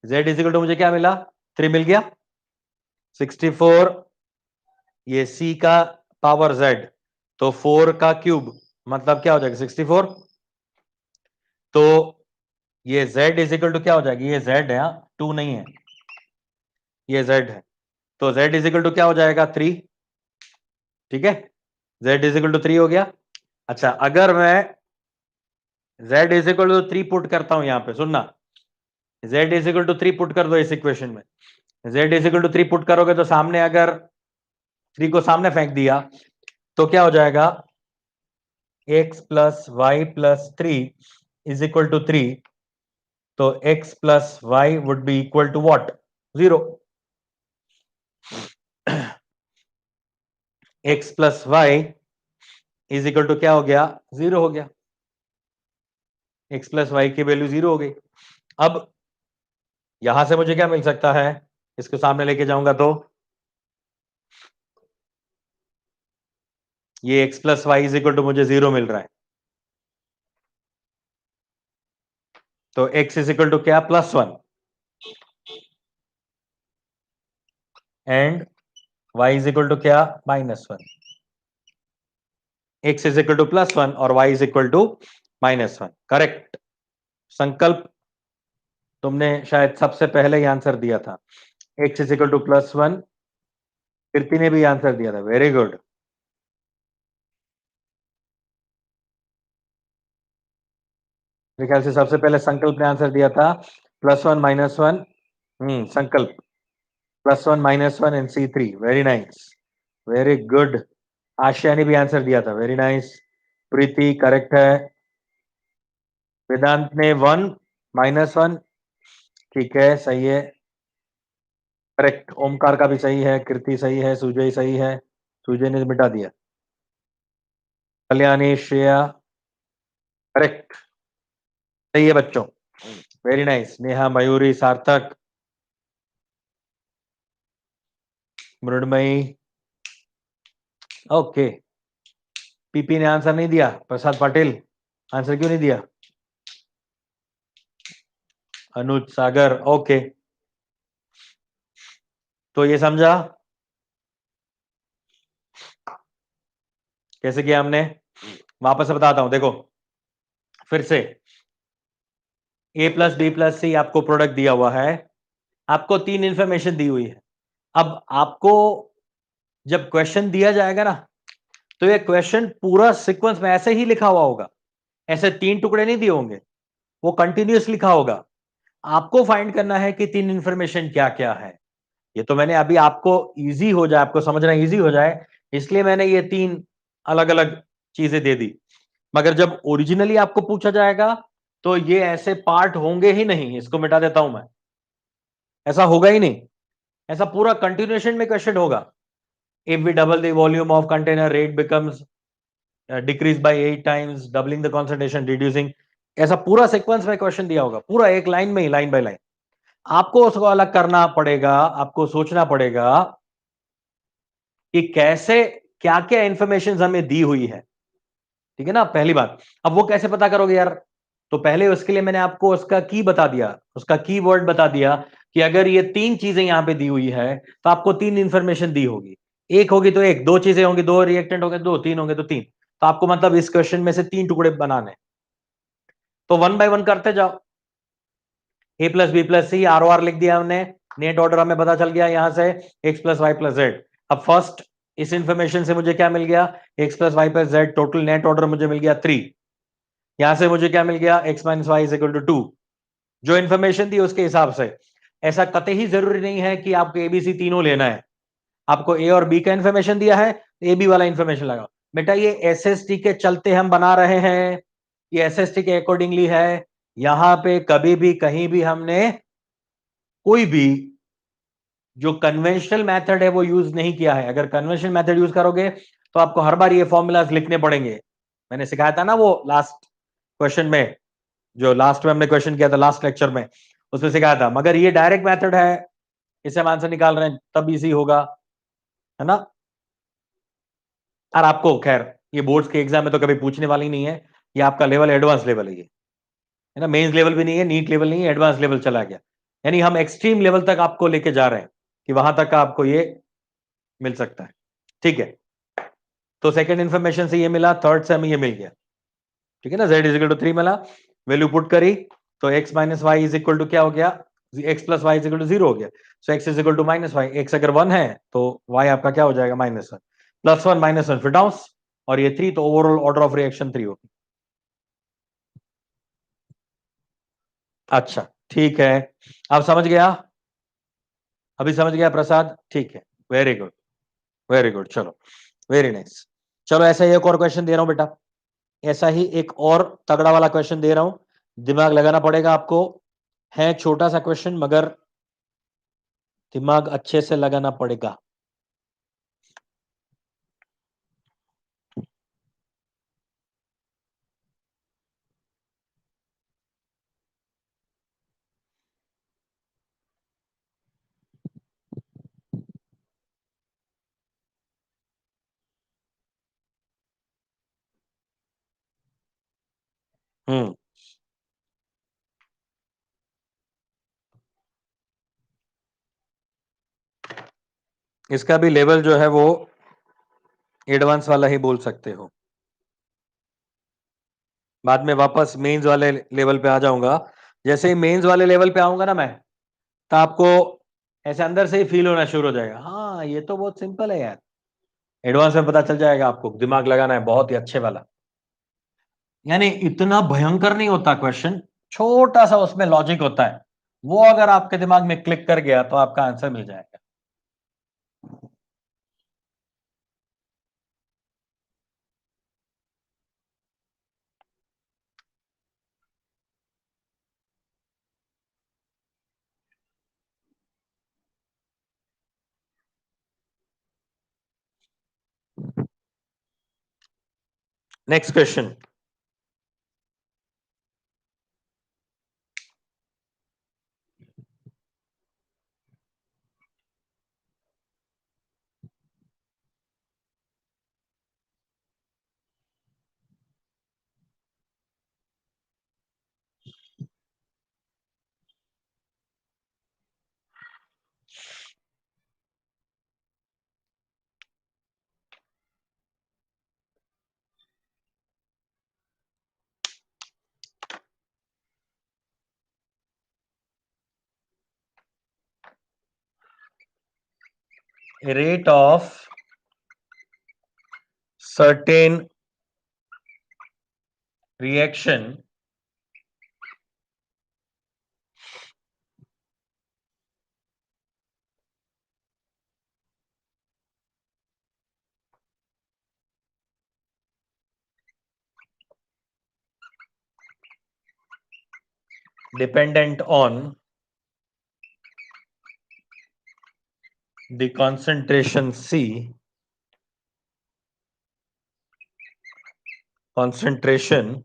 z इज इक्वल टू मुझे क्या मिला? 3 मिल गया। 64, ये c का पावर z, तो 4 का क्यूब मतलब क्या हो जाएगा 64। तो ये z इज इक्वल टू क्या हो जाएगी, ये z है, 2 नहीं है, ये z है, तो z इज इक्वल टू क्या हो जाएगा 3। ठीक है, z इज इक्वल टू 3 हो गया। अच्छा, अगर मैं z is equal to 3 put करता हूं यहां पे, सुनना, z is equal to 3 put कर दो इस इक्वेशन में। z is equal to 3 put करोगे तो सामने अगर 3 को सामने फेंक दिया तो क्या हो जाएगा, x plus Y plus 3 is equal to 3। तो x plus y would be equal to what, 0। x plus y is equal to क्या हो गया, 0 हो गया। x प्लस वाई की वैल्यू 0 हो गई। अब यहां से मुझे क्या मिल सकता है, इसको सामने लेके जाऊंगा तो ये x plus y is equal to मुझे 0 मिल रहा है। तो x इज इक्वल टू क्या, +1, and y is equal to क्या, -1। x इज इक्वल टू +1 और y is equal to -1। Correct Sankalp, तुमने शायद सबसे पहले ही आंसर दिया था। x इज इक्वल टू +1, कीर्ति ने भी आंसर दिया था, वेरी गुड। मेरे ख्याल से सबसे पहले संकल्प ने आंसर दिया था, +1 -1। संकल्प +1 -1 and C3, very nice, very good. Asia ने भी आंसर दिया था, वेरी नाइस। प्रीति करेक्ट है। वेदांत ने 1 -1, ठीक है, सही है, करेक्ट। ओमकार का भी सही है, कीर्ति सही है, सुजय सही है, सुजय ने मिटा दिया। कल्याणी श्रेया करेक्ट, सही है बच्चों, वेरी नाइस। नेहा, मयूरी, सार्थक, मृणमयी, ओके। पीपी ने आंसर नहीं दिया, प्रसाद पाटिल आंसर क्यों नहीं दिया, अनुज, सागर, ओके। तो ये समझा कैसे किया हमने, वापस से बताता हूं, देखो फिर से। a प्लस बी प्लस सी आपको प्रोडक्ट दिया हुआ है, आपको 3 इंफॉर्मेशन दी हुई है। अब आपको जब क्वेश्चन दिया जाएगा ना, तो ये क्वेश्चन पूरा सीक्वेंस में ऐसे ही लिखा हुआ होगा, ऐसे 3 टुकड़े नहीं दिए होंगे, वो कंटिन्यूअस लिखा होगा। आपको फाइंड करना है कि 3 इंफॉर्मेशन क्या क्या है। ये तो मैंने अभी आपको इजी हो जाए, आपको समझना इजी हो जाए, इसलिए मैंने ये 3 अलग अलग चीजें दे दी। मगर जब ओरिजिनली आपको पूछा जाएगा तो ये ऐसे पार्ट होंगे ही नहीं, इसको मिटा देता हूं मैं, ऐसा होगा ही नहीं, ऐसा पूरा कंटिन्यूएशन में क्वेश्चन होगा। If we double the volume of container, rate becomes decrease by 8 times, doubling the concentration, reducing, ऐसा पूरा सीक्वेंस में क्वेश्चन दिया होगा, पूरा एक लाइन में ही, लाइन बाय लाइन। आपको उसको अलग करना पड़ेगा, आपको सोचना पड़ेगा कि कैसे, क्या क्या इंफॉर्मेशन हमें दी हुई है। ठीक है ना, पहली बात। अब वो कैसे पता करोगे यार, तो पहले उसके लिए मैंने आपको उसका की बता दिया, उसका की वर्ड बता दिया कि अगर ये 3 चीजें यहां पे दी हुई है तो आपको 3 इंफॉर्मेशन दी होगी। एक होगी तो एक, 2 चीजें होंगी, 2 रिएक्टेंट होंगे 2, 3 होंगे तो 3। तो आपको मतलब इस क्वेश्चन में से 3 टुकड़े बनाने, तो 1 बाय 1 करते जाओ। ए प्लस बी प्लस सी, आर ओ आर लिख दिया हमने, नेट ऑर्डर हमें पता चल गया यहां से, x plus Y plus z. अब फर्स्ट इस इंफॉर्मेशन से मुझे क्या मिल गया, x plus Y plus z, total net order मुझे मिल गया 3। यहां से मुझे क्या मिल गया, x minus y is equal to 2। जो इन्फॉर्मेशन दी उसके हिसाब से, ऐसा कतई जरूरी नहीं है कि आपको एबीसी तीनों लेना है। आपको ए और बी का इन्फॉर्मेशन दिया है, ए बी वाला इन्फॉर्मेशन लगाओ। बेटा ये एसएसटी के चलते हम बना रहे हैं, ये एसएसटी के अकॉर्डिंगली है। यहां पे कभी भी कहीं भी हमने कोई भी जो कन्वेंशनल मेथड है वो यूज नहीं किया है। अगर कन्वेंशनल मेथड यूज करोगे तो आपको हर बार ये फॉर्मूलाज लिखने पड़ेंगे। मैंने सिखाया था ना वो लास्ट क्वेश्चन में, जो लास्ट में हमने क्वेश्चन किया था लास्ट लेक्चर में, उसमें सिखाया था। मगर ये डायरेक्ट मेथड है, इससे हम आंसर निकाल रहे हैं, तब इजी होगा, है ना। और आपको खैर ये बोर्ड्स के एग्जाम में तो कभी पूछने वाली नहीं है, ये आपका लेवल एडवांस लेवल है, ये है ना, मेंस लेवल भी नहीं है, नीट लेवल नहीं है, एडवांस लेवल चला गया। यानी हम एक्सट्रीम लेवल तक आपको लेके जा रहे हैं कि वहां तक का आपको ये मिल सकता है। ठीक है, तो सेकंड इंफॉर्मेशन से ये मिला, थर्ड से हमें ये मिल गया। ठीक है ना, z इज इक्वल टू 3 मिला, वैल्यू पुट करी तो x minus y is equal to क्या हो गया, x plus y is equal to 0 हो गया। So x is equal to minus y, x अगर 1 है तो y आपका क्या हो जाएगा, -1, +1 -1 फिर डाउन, और ये 3, तो ओवरऑल ऑर्डर ऑफ रिएक्शन 3 होगी। अच्छा ठीक है, आप समझ गया, अभी समझ गया प्रसाद, ठीक है, वेरी गुड, वेरी गुड, चलो वेरी नाइस। चलो ऐसा ही एक और क्वेश्चन दे रहा हूं बेटा, ऐसा ही एक और तगड़ा वाला क्वेश्चन दे रहा हूं, दिमाग लगाना पड़ेगा आपको, है छोटा सा क्वेश्चन मगर दिमाग अच्छे से लगाना पड़ेगा। हम्म, इसका भी लेवल जो है वो एडवांस वाला ही बोल सकते हो, बाद में वापस मेंस वाले लेवल पे आ जाऊंगा। जैसे ही मेंस वाले लेवल पे आऊंगा ना मैं, तो आपको ऐसे अंदर से ही फील होना शुरू हो जाएगा, हाँ ये तो बहुत सिंपल है यार, एडवांस में पता चल जाएगा आपको, दिमाग लगाना है बहुत ही अच्छे वाला, यानी इतना भयंकर नहीं होता क्वेश्चन, छोटा सा उसमें लॉजिक होता है, वो अगर आपके दिमाग में क्लिक कर गया तो आपका आंसर मिल जाएगा। Next question, rate of certain reaction dependent on the concentration C, concentration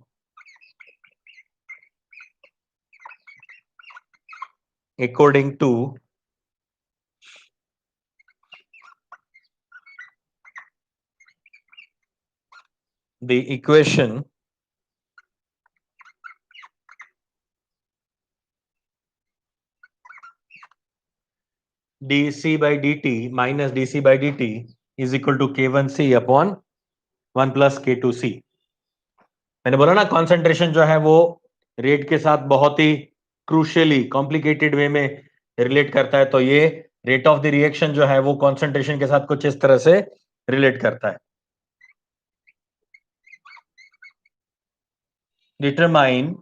according to the equation dc by dt minus dc by dt is equal to k1c upon 1 plus k2c। मैंने बोला ना concentration जो है वो rate के साथ बहुत ही crucially complicated वे में रिलेट करता है, तो ये रेट ऑफ द रिएक्शन जो है वो कॉन्सेंट्रेशन के साथ कुछ इस तरह से रिलेट करता है। Determine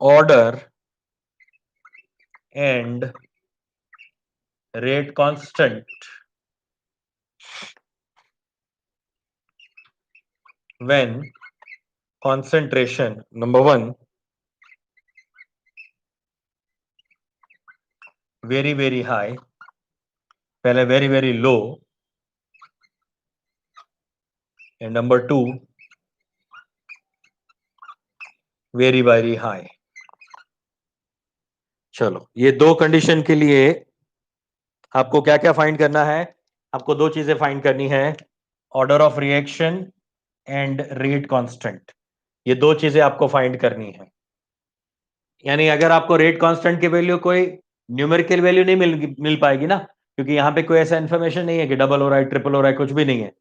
order and rate constant when concentration number 1 very high, पहले very low, and number 2 very high। चलो ये दो कंडीशन के लिए आपको क्या क्या फाइंड करना है, आपको दो चीजें फाइंड करनी है, order of reaction and rate constant, ये दो चीजें आपको फाइंड करनी है। यानी अगर आपको रेट कांस्टेंट की वैल्यू कोई न्यूमेरिकल वैल्यू नहीं मिल पाएगी ना, क्योंकि यहां पे कोई ऐसा इंफॉर्मेशन नहीं है कि डबल हो रहा है, ट्रिपल हो रहा है, कुछ भी नहीं है।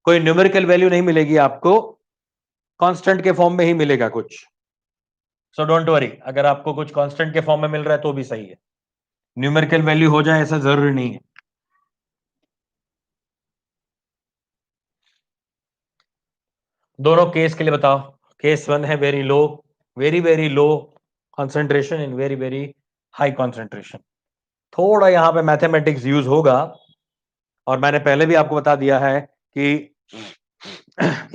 कोई न्यूमेरिकल वैल्यू नहीं मिलेगी आपको, कांस्टेंट के फॉर्म में ही मिलेगा कुछ। सो डोंट वरी, अगर आपको कुछ कांस्टेंट के फॉर्म में मिल रहा है तो भी सही है, न्यूमेरिकल वैल्यू हो जाए ऐसा जरूरी नहीं है। दोनों केस के लिए बताओ। केस 1 है very low, very very low concentration in very very high concentration. थोड़ा यहां पे मैथमेटिक्स यूज होगा, और मैंने पहले भी आपको बता दिया है कि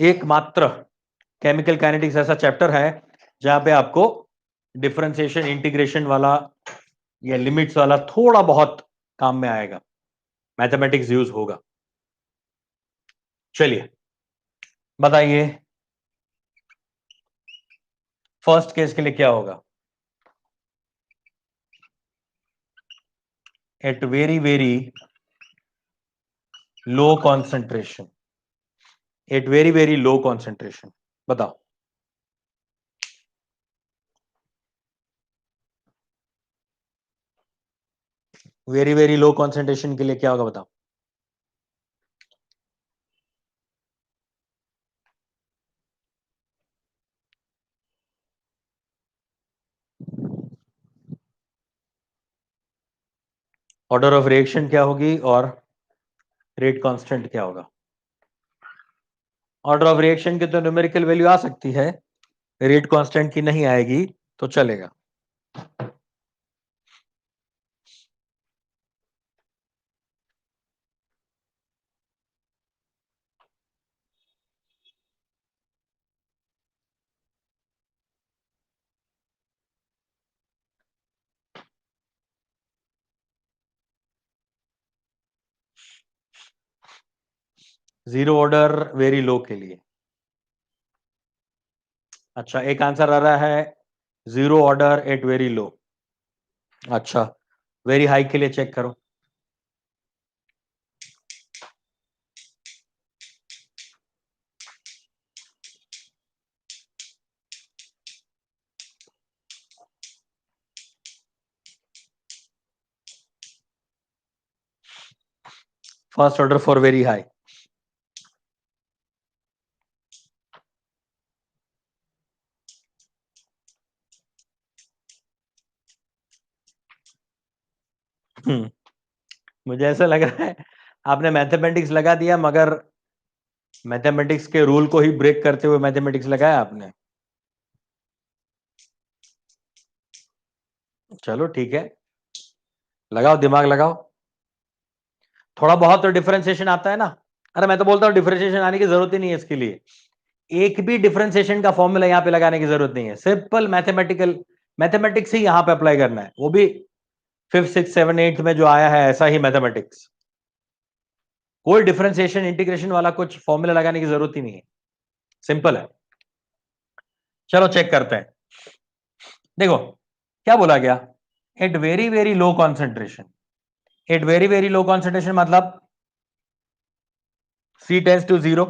एकमात्र केमिकल काइनेटिक्स ऐसा चैप्टर है जहां पे आपको डिफरेंशिएशन इंटीग्रेशन वाला या लिमिट्स वाला थोड़ा बहुत काम में आएगा, मैथमेटिक्स यूज होगा। चलिए बताइए, फर्स्ट केस के लिए क्या होगा? At very very low concentration, at very very low concentration, बताओ। वेरी वेरी लो कॉन्सेंट्रेशन के लिए क्या होगा बताओ। ऑर्डर ऑफ रिएक्शन क्या होगी और रेट कांस्टेंट क्या होगा? ऑर्डर ऑफ रिएक्शन की तो न्यूमेरिकल वैल्यू आ सकती है, रेट कांस्टेंट की नहीं आएगी तो चलेगा। जीरो ऑर्डर वेरी लो के लिए, अच्छा एक आंसर आ रहा है zero order at very low. अच्छा, वेरी हाई के लिए चेक करो। First order for very high, मुझे ऐसा लग रहा है आपने मैथमेटिक्स लगा दिया, मगर मैथमेटिक्स के रूल को ही ब्रेक करते हुए मैथमेटिक्स लगाया आपने। चलो ठीक है, लगाओ दिमाग लगाओ, थोड़ा बहुत तो डिफरेंशिएशन आता है ना। अरे मैं तो बोलता हूं डिफरेंशिएशन आने की जरूरत ही नहीं है इसके लिए, एक भी डिफरेंशिएशन का फॉर्मूला यहां पे लगाने की जरूरत नहीं है, सिंपल मैथमेटिकल मैथमेटिक्स ही यहां पे अप्लाई करना है, वो भी 5th 6th 7th 8th में जो आया है ऐसा ही मैथमेटिक्स। कोई डिफरेंशिएशन इंटीग्रेशन वाला कुछ फॉर्मूला लगाने की जरूरत ही नहीं है, सिंपल है। चलो चेक करते हैं, देखो क्या बोला गया, at very very low concentration, at very very low concentration मतलब C tends to zero,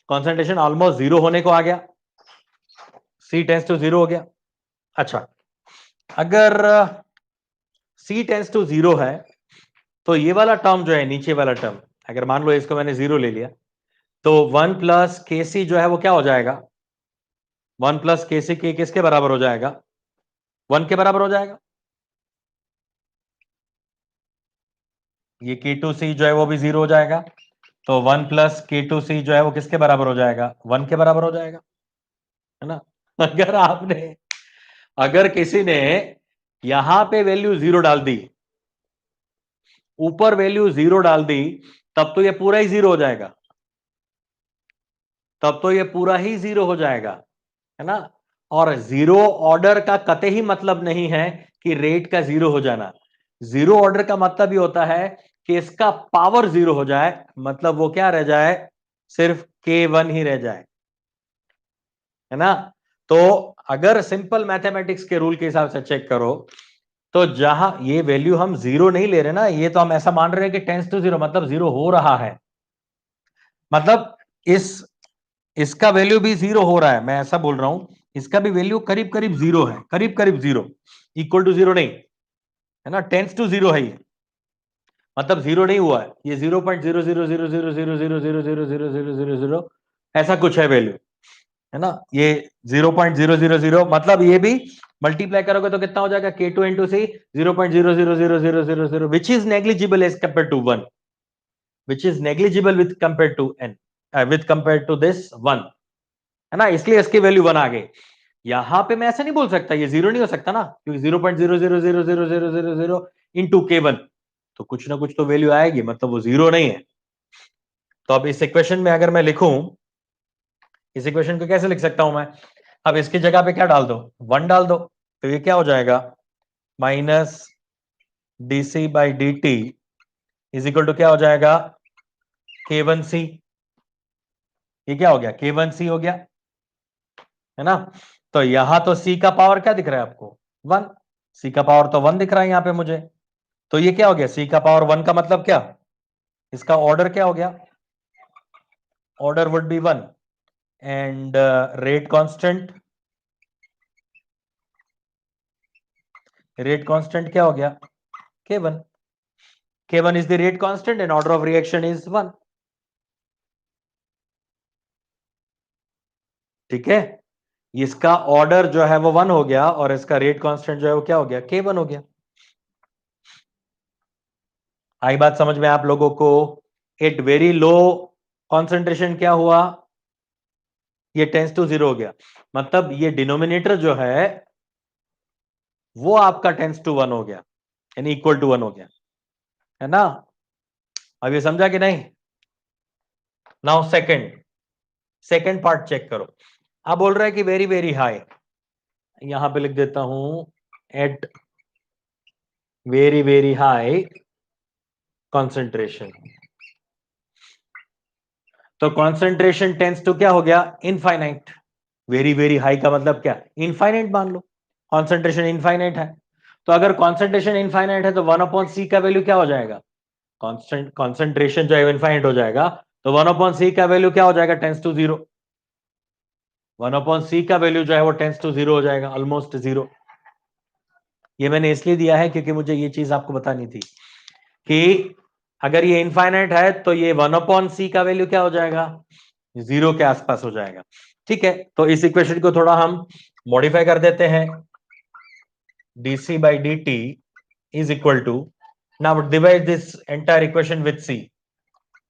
concentration almost zero होने को आ गया, C टेंस टू जीरो हो गया। अच्छा, अगर C टेंस टू जीरो है तो ये वाला टर्म जो है, नीचे वाला टर्म, अगर मान लो इसको मैंने जीरो ले लिया, तो 1 प्लस के सी जो है वो क्या हो जाएगा, 1 प्लस के सी के किसके बराबर हो जाएगा, 1 के बराबर हो जाएगा। ये के टू सी जो है वो भी जीरो हो जाएगा, तो 1 प्लस के टू सी जो है वो किसके बराबर हो जाएगा, 1 के बराबर हो जाएगा, है ना। अगर आपने, अगर किसी ने यहां पे वैल्यू जीरो डाल दी, ऊपर वैल्यू जीरो डाल दी, तब तो ये पूरा ही जीरो हो जाएगा, तब तो ये पूरा ही जीरो हो जाएगा, है ना। और जीरो ऑर्डर का कतई ही मतलब नहीं है कि रेट का जीरो हो जाना, जीरो ऑर्डर का मतलब ये होता है कि इसका पावर जीरो हो जाए, मतलब वो क्या रह जाए, सिर्फ K1 ही रह जाए, है ना। तो अगर सिंपल मैथमेटिक्स के रूल के हिसाब से चेक करो, तो जहां ये वैल्यू हम जीरो नहीं ले रहे ना, ये तो हम ऐसा मान रहे हैं कि टेंस टू जीरो मतलब जीरो हो रहा है, मतलब इस इसका वैल्यू भी जीरो हो रहा है, मैं ऐसा बोल रहा हूं, इसका भी वैल्यू करीब करीब जीरो है, करीब करीब जीरो, इक्वल टू जीरो नहीं, है ना, टेंस टू जीरो है ये। मतलब जीरो नहीं हुआ है, ये 0.000000000000 ऐसा कुछ है वैल्यू, है ना। ये 0.000 मतलब ये भी मल्टीप्लाई करोगे तो कितना हो जाएगा, K2 into c 0.000000 which is negligible as compare to 1, which is negligible with compare to n, with compare to this 1, है ना, इसलिए इसकी वैल्यू 1 आ गई। यहां पे मैं ऐसा नहीं बोल सकता ये जीरो नहीं हो सकता ना, क्योंकि 0.000000 इंटू K1, तो कुछ ना कुछ तो वैल्यू आएगी, मतलब वो जीरो नहीं है। तो अब इस इक्वेशन में अगर मैं लिखूं, इस इक्वेशन को कैसे लिख सकता हूं मैं, अब इसकी जगह पे क्या डाल दो, 1 डाल दो, तो ये क्या हो जाएगा, minus dc by dt is equal to क्या हो जाएगा, K1C। ये क्या हो गया, K1C हो गया, है ना। तो यहां तो C का पावर क्या दिख रहा है आपको, 1, C का पावर तो 1 दिख रहा है यहां पे मुझे। तो ये क्या हो गया, C का पावर 1 का मतलब क्या, इसका ऑर्डर क्या हो गया, order would be 1, and rate constant, rate constant क्या हो गया, K1, K1 is the rate constant and order of reaction is 1, ठीक है। इसका ऑर्डर जो है वो 1 हो गया और इसका रेट कांस्टेंट जो है वो क्या हो गया, K1 हो गया। आई बात समझ में आप लोगों को। एट वेरी लो कॉन्सेंट्रेशन क्या हुआ, ये टेंस टू 0 हो गया, मतलब ये डिनोमिनेटर जो है वो आपका टेंस टू 1 हो गया, यानी इक्वल टू 1 हो गया, है ना। अब ये समझा कि नहीं। Now second, second part check करो। आप बोल रहे हैं कि वेरी वेरी हाई, यहां पे लिख देता हूं at very very high concentration. तो कॉन्सेंट्रेशन टेंस टू क्या हो गया, इनफाइनाइट। वेरी वेरी हाई का मतलब क्या, इनफाइनाइट मान लो, कॉन्सेंट्रेशन इनफाइनाइट है। तो अगर कॉन्सेंट्रेशन इनफाइनाइट है तो 1/c का वैल्यू क्या हो जाएगा, कांस्टेंट कॉन्सेंट्रेशन जो है इनफाइनाइट हो जाएगा, तो 1/c का वैल्यू क्या हो जाएगा, टेंस टू 0। 1/c का वैल्यू जो है वो टेंस टू 0 हो जाएगा, ऑलमोस्ट 0। ये मैंने इसलिए दिया है क्योंकि मुझे ये चीज आपको बतानी थी कि अगर ये इनफाइनाइट है तो ये 1/c का वैल्यू क्या हो जाएगा, 0 के आसपास हो जाएगा। ठीक है, तो इस इक्वेशन को थोड़ा हम मॉडिफाई कर देते हैं, dc by dt is equal to, now divide this entire equation with c,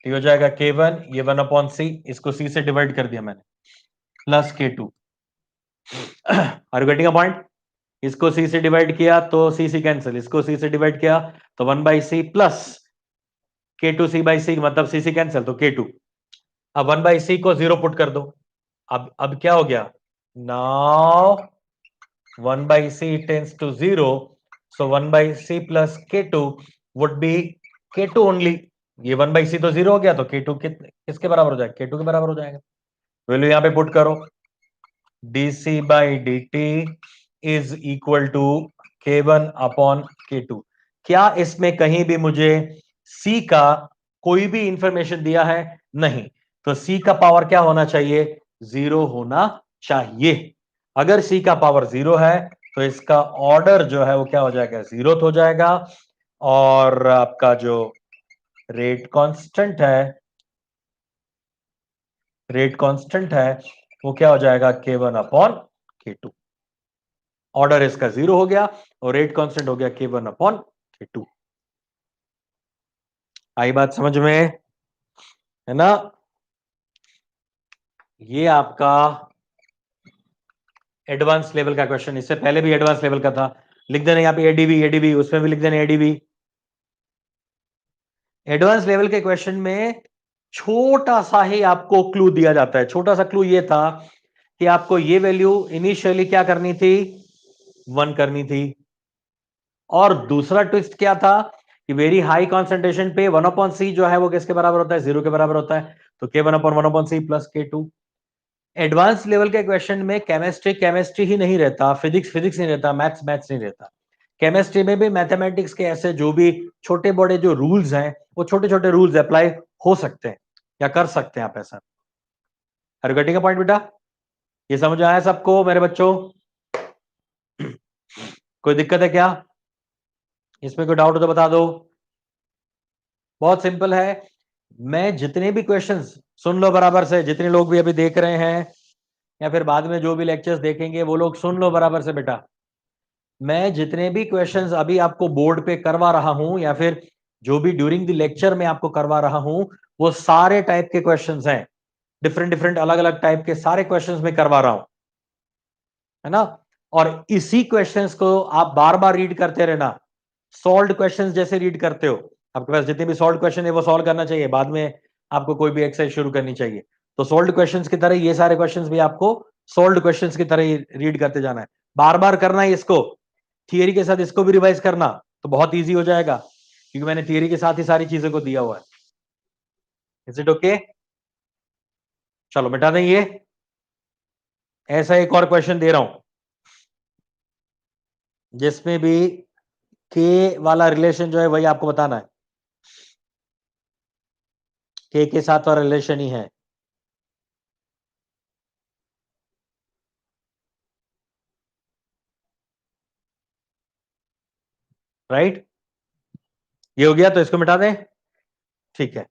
तो हो जाएगा K1, ये 1/c, इसको c से डिवाइड कर दिया मैंने, plus K2। Are you getting a point, इसको c से डिवाइड किया तो c c कैंसिल, इसको c से डिवाइड किया तो 1/c plus K2 c by c, मतलब c c कैंसिल तो K2। अब 1/c को 0 पुट कर दो, अब क्या हो गया, now 1/c tends to 0, so 1/c plus K2 would be K2 only। ये 1/c तो 0 हो गया, तो K2 किसके बराबर हो जाएगा, K2 के बराबर हो जाएगा। वैल्यू यहां पे पुट करो, dc by dt is equal to K1 upon K2। क्या इसमें कहीं भी मुझे C का कोई भी इंफॉर्मेशन दिया है, नहीं, तो C का पावर क्या होना चाहिए, 0 होना चाहिए। अगर C का पावर 0 है तो इसका ऑर्डर जो है वो क्या हो जाएगा, 0 हो जाएगा, और आपका जो रेट कांस्टेंट है, रेट कांस्टेंट है वो क्या हो जाएगा, K1 अपॉन K2। ऑर्डर इसका 0 हो गया और रेट कांस्टेंट हो गया K1 अपॉन K2। आई बात समझ में, है ना। ये आपका एडवांस लेवल का क्वेश्चन, इससे पहले भी एडवांस लेवल का था, लिख देना यहाँ पे एडीबी, एडीबी उसमें भी लिख देना एडीबी। एडवांस लेवल के क्वेश्चन में छोटा सा ही आपको क्लू दिया जाता है, छोटा सा क्लू ये था कि आपको ये वैल्यू इनिशियली क्या करनी थी, 1 करनी थी, और दूसरा ट्विस्ट क्या था कि वेरी हाई कॉन्सेंट्रेशन पे 1/c जो है वो किसके बराबर होता है, 0 के बराबर होता है, तो K1/1/c plus K2। Advance level के क्वेश्चन में केमिस्ट्री केमिस्ट्री ही नहीं रहता, फिजिक्स फिजिक्स नहीं रहता, मैथ्स मैथ्स नहीं रहता। केमिस्ट्री में भी मैथमेटिक्स के ऐसे जो भी छोटे बड़े जो रूल्स हैं, वो छोटे छोटे रूल्स अप्लाई हो सकते हैं या कर सकते हैं आप ऐसा। हर गटी का पॉइंट बेटा, ये समझ आया सबको मेरे बच्चों, कोई दिक्कत है क्या, इसमें कोई डाउट हो तो बता दो। बहुत सिंपल है। मैं जितने भी क्वेश्चंस, सुन लो बराबर से, जितने लोग भी अभी देख रहे हैं या फिर बाद में जो भी लेक्चर्स देखेंगे वो लोग सुन लो बराबर से बेटा। मैं जितने भी क्वेश्चंस अभी आपको बोर्ड पे करवा रहा हूं या फिर जो भी ड्यूरिंग द लेक्चर में आपको करवा रहा हूं, वो सारे टाइप के क्वेश्चंस हैं। डिफरेंट डिफरेंट अलग अलग टाइप के सारे क्वेश्चंस में करवा रहा हूं, है ना। और इसी क्वेश्चंस को आप बार बार रीड करते रहना, सॉल्व्ड क्वेश्चंस जैसे रीड करते हो। आपके पास जितने भी सॉल्व्ड क्वेश्चन है वो सॉल्व करना चाहिए, बाद में आपको कोई भी एक्सरसाइज शुरू करनी चाहिए। तो सॉल्व्ड क्वेश्चंस की तरह ये सारे क्वेश्चंस भी आपको सॉल्व्ड क्वेश्चंस की तरह ही रीड करते जाना है, बार बार करना है इसको। थियरी के साथ इसको भी रिवाइज करना तो बहुत ईजी हो जाएगा, क्योंकि मैंने थियरी के साथ ही सारी चीजों को दिया हुआ है। Is it okay? चलो मिटा दें ये। ऐसा एक और क्वेश्चन दे रहा हूं जिसमें भी के वाला रिलेशन जो है वही आपको बताना है। के साथ वाला रिलेशन ही है। राइट? ये हो गया तो इसको मिटा दें। ठीक है।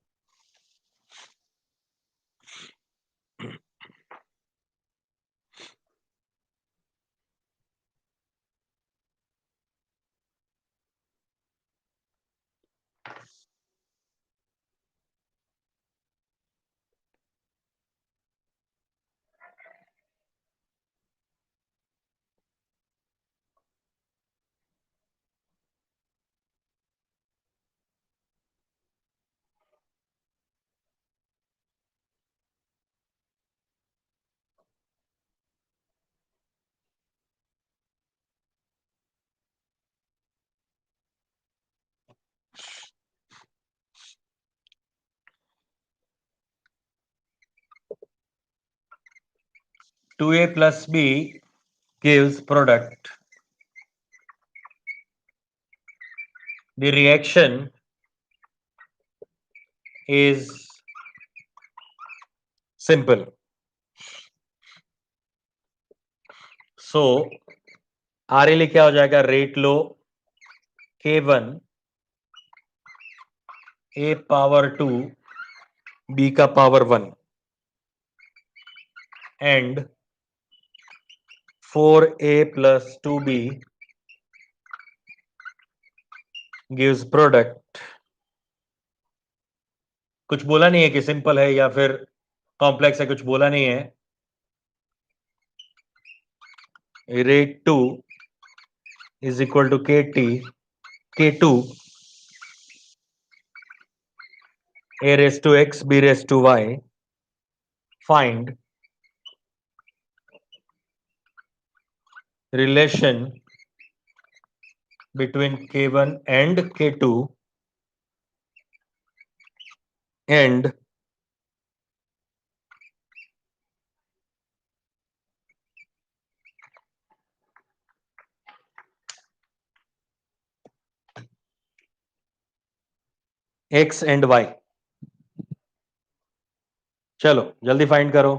2a plus b gives product. The reaction is simple. So RL क्या हो जाएगा? Rate low K1 A power 2 B का power 1 and 4A plus 2B gives product. कुछ बोला नहीं है कि सिंपल है या फिर कॉम्प्लेक्स है, कुछ बोला नहीं है। Rate 2 is equal to K2 A raised to X B raised to Y. Find relation between K1 and K2 and X and Y. चलो जल्दी फाइंड करो।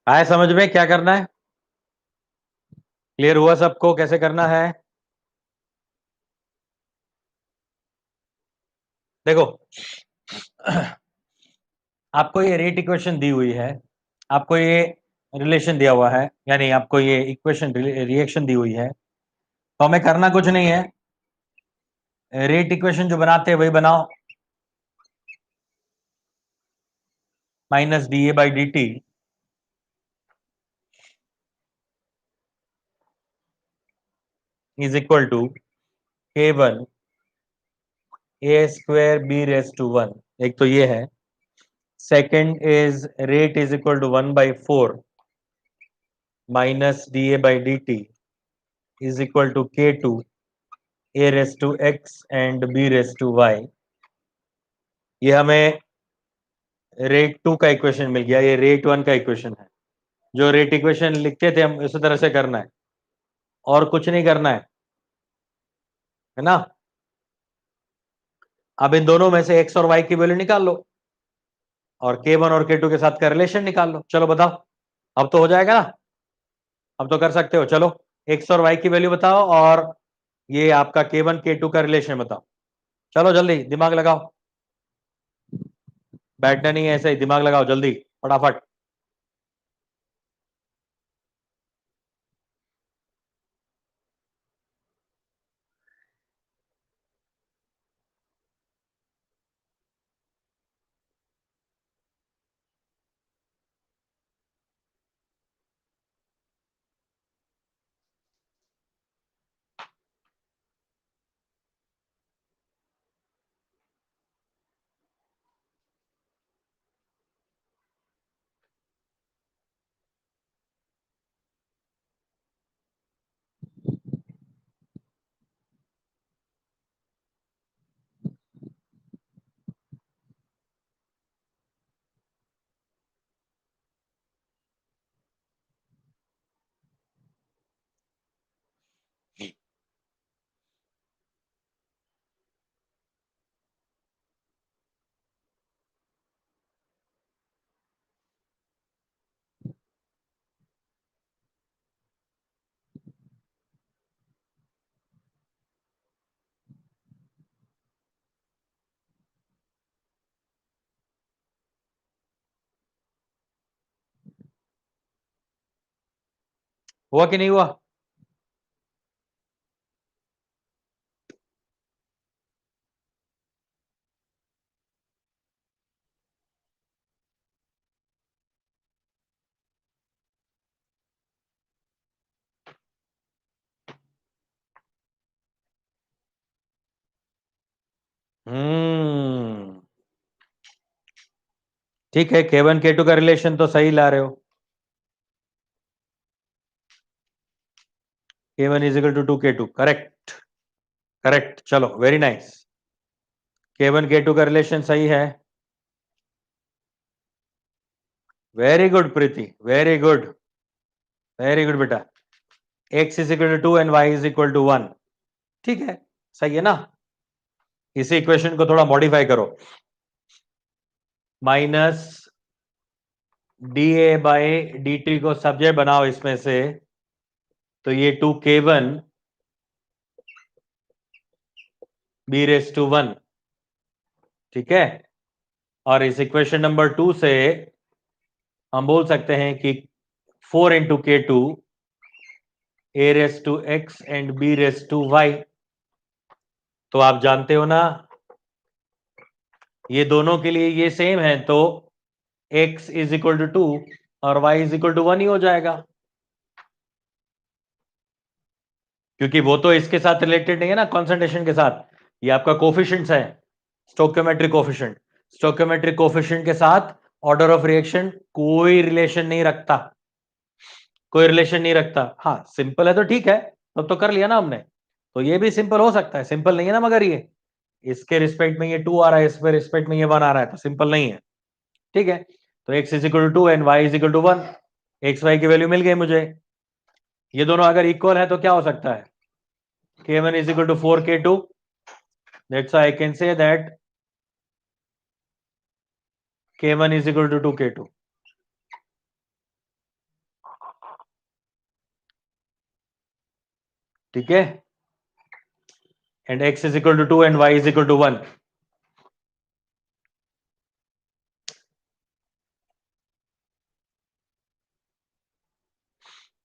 आया समझ में क्या करना है? क्लियर हुआ सबको कैसे करना है? देखो आपको ये रेट इक्वेशन दी हुई है, आपको ये रिलेशन दिया हुआ है, यानी आपको ये इक्वेशन रिएक्शन दी हुई है, तो हमें करना कुछ नहीं है, रेट इक्वेशन जो बनाते हैं वही बनाओ, minus D A by D T is equal to के one A square B raise to one, एक तो ये है। Second is rate is equal to 1/4 minus D A by D T is equal to के two A raise to X and B raise to Y. ये हमें rate two का equation मिल गया, ये रेट वन का इक्वेशन है। जो रेट इक्वेशन लिखते थे हम इसी तरह से करना है, और कुछ नहीं करना है ना। अब इन दोनों में से एक्स और वाई की वैल्यू निकाल लो और के वन और के टू के साथ का रिलेशन निकाल लो। चलो बताओ, अब तो हो जाएगा ना, अब तो कर सकते हो। चलो एक्स और वाई की वैल्यू बताओ और ये आपका के वन के टू का रिलेशन बताओ। चलो जल्दी दिमाग लगाओ, बैठना नहीं है ऐसे ही, दिमाग लगाओ जल्दी फटाफट। हुआ कि नहीं हुआ? हम्म, ठीक है, के वन के टू का रिलेशन तो सही ला रहे हो। K one is equal to two के टू, करेक्ट करेक्ट, चलो very nice. K one k two का रिलेशन सही है, very good Preeti, very good, very good बेटा। X is equal to two and y is equal to one, ठीक है, सही है ना। इसी इक्वेशन को थोड़ा मॉडिफाई करो, minus D A by D t को सब्जेक्ट बनाओ इसमें से, तो ये टू के one b raise to one, ठीक है। और इस इक्वेशन नंबर टू से हम बोल सकते हैं कि 4 × k2 a raise to x and b raise to y। तो आप जानते हो ना, ये दोनों के लिए ये सेम है, तो x इज इक्वल टू 2 और y इज इक्वल टू 1 ही हो जाएगा, क्योंकि वो तो इसके साथ रिलेटेड नहीं है ना, कॉन्सेंट्रेशन के साथ। ये आपका कोफिशिएंट्स है, स्टोइकियोमेट्रिक कोफिशिएंट। स्टोइकियोमेट्रिक कोफिशिएंट के साथ ऑर्डर ऑफ रिएक्शन कोई रिलेशन नहीं रखता, कोई रिलेशन नहीं रखता। हाँ सिंपल है तो ठीक है, तब तो कर लिया ना हमने। तो ये भी सिंपल हो सकता है, सिंपल नहीं है ना, मगर ये इसके रिस्पेक्ट में ये 2 आ रहा है, इसके रिस्पेक्ट में ये 1 आ रहा है, तो सिंपल नहीं है, ठीक है। तो x is equal to 2 and y is equal to 1, x y की वैल्यू मिल गई मुझे। ये दोनों अगर इक्वल है तो क्या हो सकता है, k1 is equal to 4k2, that's I can say that k1 is equal to 2k2। ठीक है, and x is equal to 2 and y is equal to 1.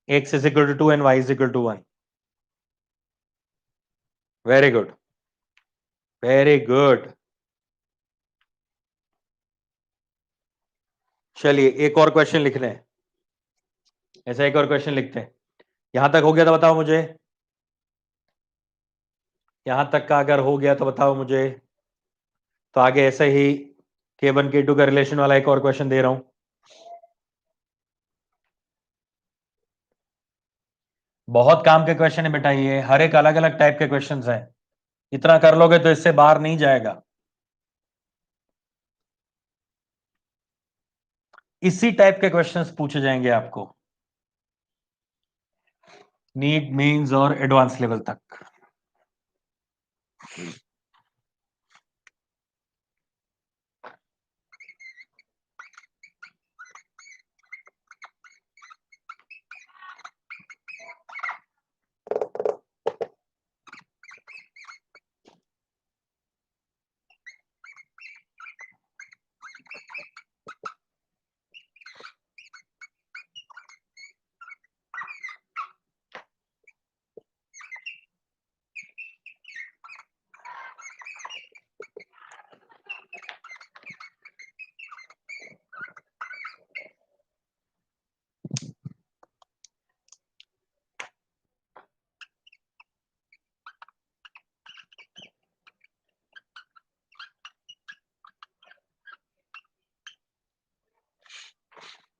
x is equal to 2 and y is equal to 1. Very good. Very good. चलिए एक और question लिख लें. ऐसा एक और क्वेश्चन लिखते हैं. यहां तक हो गया तो बताओ मुझे. यहां तक का अगर हो गया तो बताओ मुझे. तो आगे ऐसे ही K1 K2 का रिलेशन वाला एक और क्वेश्चन दे रहा हूं. बहुत काम के क्वेश्चन है बेटा, ये हर एक अलग अलग टाइप के क्वेश्चंस हैं. इतना कर लोगे तो इससे बाहर नहीं जाएगा. इसी टाइप के क्वेश्चंस पूछे जाएंगे आपको नीट, मेंस और एडवांस लेवल तक.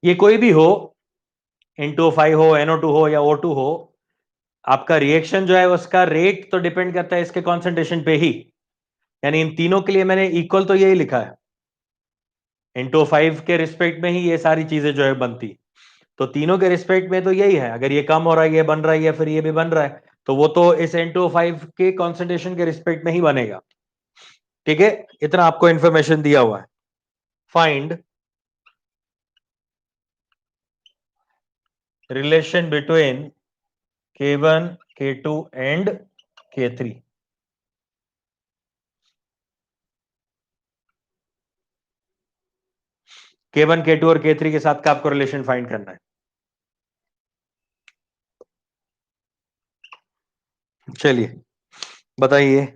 ये कोई भी हो, N2O5 हो, NO2 हो या O2 हो, आपका रिएक्शन जो है उसका रेट तो डिपेंड करता है इसके कॉन्सेंट्रेशन पे ही. यानी इन तीनों के लिए मैंने इक्वल तो यही लिखा है. N2O5 के रिस्पेक्ट में ही ये सारी चीजें जो है बनती. तो तीनों के रिस्पेक्ट में तो यही है. अगर ये कम हो रहा है, ये बन रहा है, या फिर ये भी बन रहा है, तो वो तो इस N2O5 के कॉन्सेंट्रेशन के रिस्पेक्ट में ही बनेगा. ठीक है, इतना आपको इंफॉर्मेशन दिया हुआ है. Find relation between K1 K2 and K3. K1 K2 और K3 के साथ का आपको रिलेशन फाइंड करना है. चलिए बताइए.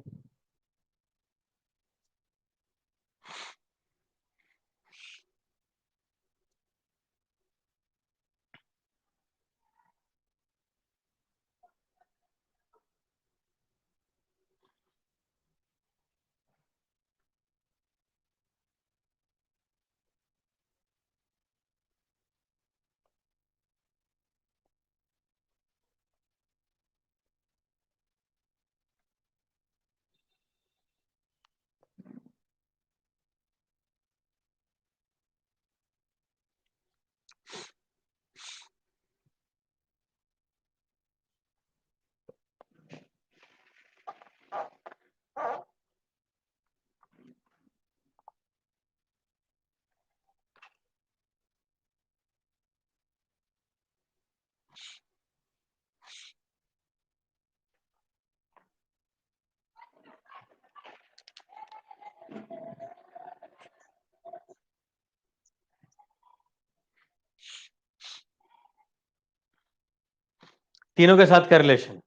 तीनों के साथ का रिलेशन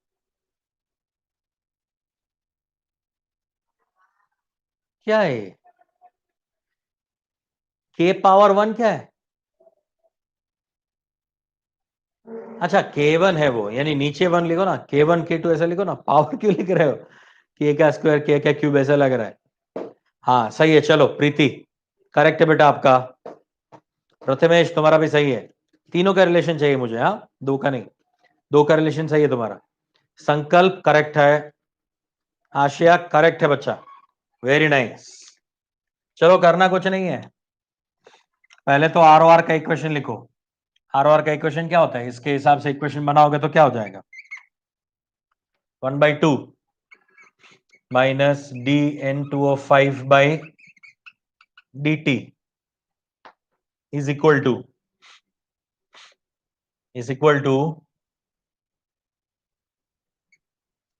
क्या है? K⁻1 क्या है? अच्छा K1 है वो, यानी नीचे 1 लिखो ना, K1 K2 ऐसा लिखो ना. पावर क्यों लिख रहे हो? K का स्क्वायर K का क्यूब ऐसा लग रहा है. हाँ सही है. चलो प्रीति, करेक्ट है बेटा आपका. प्रथमेश तुम्हारा भी सही है. तीनों का रिलेशन चाहिए मुझे. हाँ, दो का नहीं. दो का रिलेशन सही है तुम्हारा. संकल्प करेक्ट है. आशया करेक्ट है बच्चा. Very nice. चलो करना कुछ नहीं है. पहले तो आर ओ आर का इक्वेशन लिखो. आर ओ आर का इक्वेशन क्या होता है, इसके हिसाब से इक्वेशन बनाओगे तो क्या हो जाएगा? 1/2 minus dN2O5/dt is equal to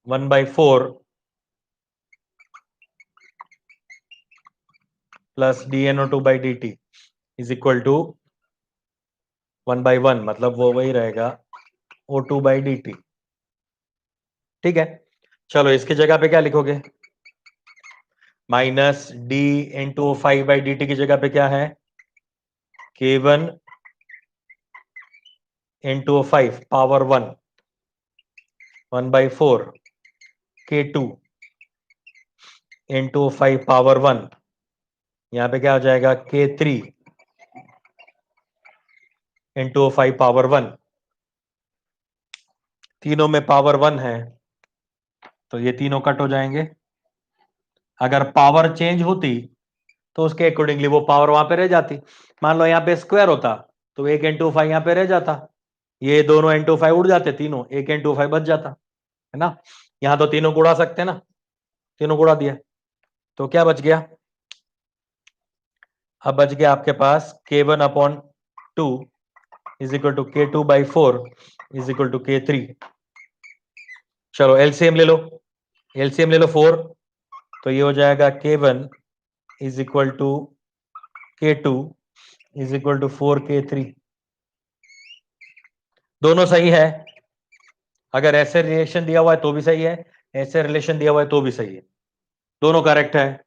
1/4 plus dNO2/dt is equal to 1/1, मतलब वो वही रहेगा O2/dt। ठीक है, चलो इसकी जगह पे क्या लिखोगे? माइनस dN2O5/dt की जगह पे क्या है? K1 N2O5 power 1/4 K2 N2O5 power 1, यहां पे क्या हो जाएगा? K3 N2O5 power 1। तीनों में पावर 1 है तो ये तीनों कट हो जाएंगे। अगर पावर चेंज होती तो उसके अकॉर्डिंगली वो पावर वहां पे रह जाती। मान लो यहाँ पे स्क्वायर होता तो एक N2O5 यहाँ पे रह जाता, ये दोनों N2O5 उड़ जाते, तीनों, एक N2O5 बच जाता, है ना। यहाँ तो तीनों को उड़ा सकते हैं ना, तीनों को उड़ा दिया तो क्या बच गया? अब बच गया आपके पास K1/2 is equal to K2/4 is equal to K3। चलो एलसीएम ले लो, एलसीएम ले लो 4, तो ये हो जाएगा K1 is equal to K2 is equal to 4K3। दोनों सही है, अगर ऐसे रिलेशन दिया हुआ है तो भी सही है, ऐसे रिलेशन दिया हुआ है तो भी सही है, दोनों करेक्ट है।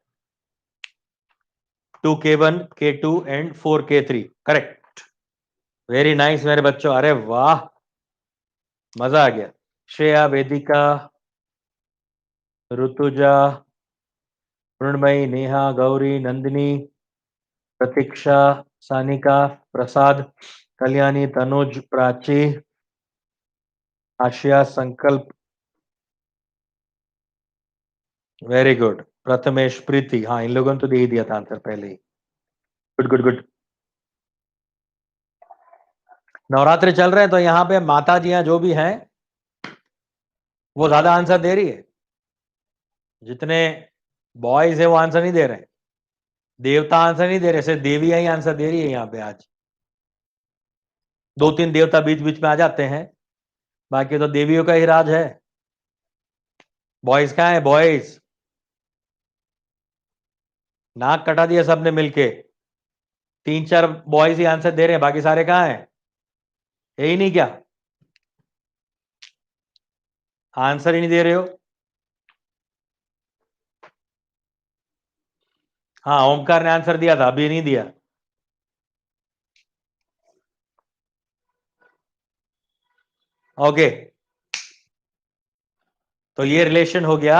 2K1 K2 and 4K3 correct. Very nice मेरे बच्चों, अरे वाह, मजा आ गया। श्रेया, वेदिका, ऋतुजा, मृण्मयी, नेहा, गौरी, नंदिनी, प्रतीक्षा, सानिका, प्रसाद, कल्याणी, तनुज, प्राची, आशिया, संकल्प, वेरी गुड, प्रथमेश, प्रीति, हाँ इन लोगों ने तो दे ही दिया था आंसर पहले ही। Good good good. नवरात्रि चल रहे हैं तो यहाँ पे माता जियां जो भी हैं वो ज्यादा आंसर दे रही है, जितने बॉयज है वो आंसर नहीं दे रहे, देवता आंसर नहीं दे रहे, सिर्फ देवियां ही आंसर दे रही है यहाँ पे आज। 2-3 देवता बीच बीच में आ जाते हैं, बाकी तो देवियों का ही राज है। बॉयज कहाँ है? बॉयज नाक कटा दिया सबने मिलके, 3-4 बॉयज ही आंसर दे रहे हैं, बाकी सारे कहाँ हैं? यही नहीं क्या? आंसर ही नहीं दे रहे हो। हाँ ओमकार ने आंसर दिया था, अभी नहीं दिया। ओके, तो ये रिलेशन हो गया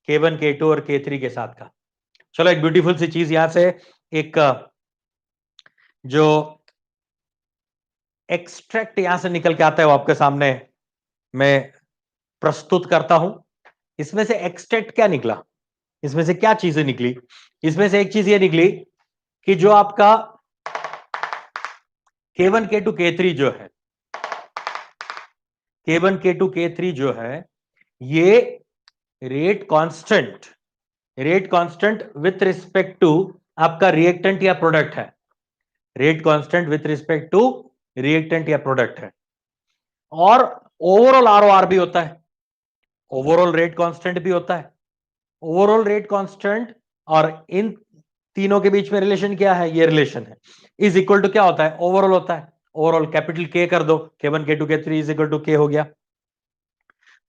K1 K2 और K3 के साथ का। चलो एक ब्यूटीफुल सी चीज यहां से, एक जो एक्सट्रैक्ट यहां से निकल के आता है वो आपके सामने मैं प्रस्तुत करता हूं। इसमें से एक्सट्रैक्ट क्या निकला, इसमें से क्या चीजें निकली? इसमें से एक चीज ये निकली कि जो आपका K1 K2 K3 जो है, K1 K2 K3 जो है, ये rate constant with respect to आपका रिएक्टेंट या प्रोडक्ट है, rate constant with respect to reactant या प्रोडक्ट है। और ओवरऑल आरओआर भी होता है, ओवरऑल रेट कांस्टेंट भी होता है। ओवरऑल रेट कांस्टेंट और इन तीनों के बीच में रिलेशन क्या है? ये रिलेशन है, इज इक्वल टू क्या होता है? ओवरऑल होता है। ओवरऑल कैपिटल के कर दो, K1 K2 K3 is equal to के हो गया।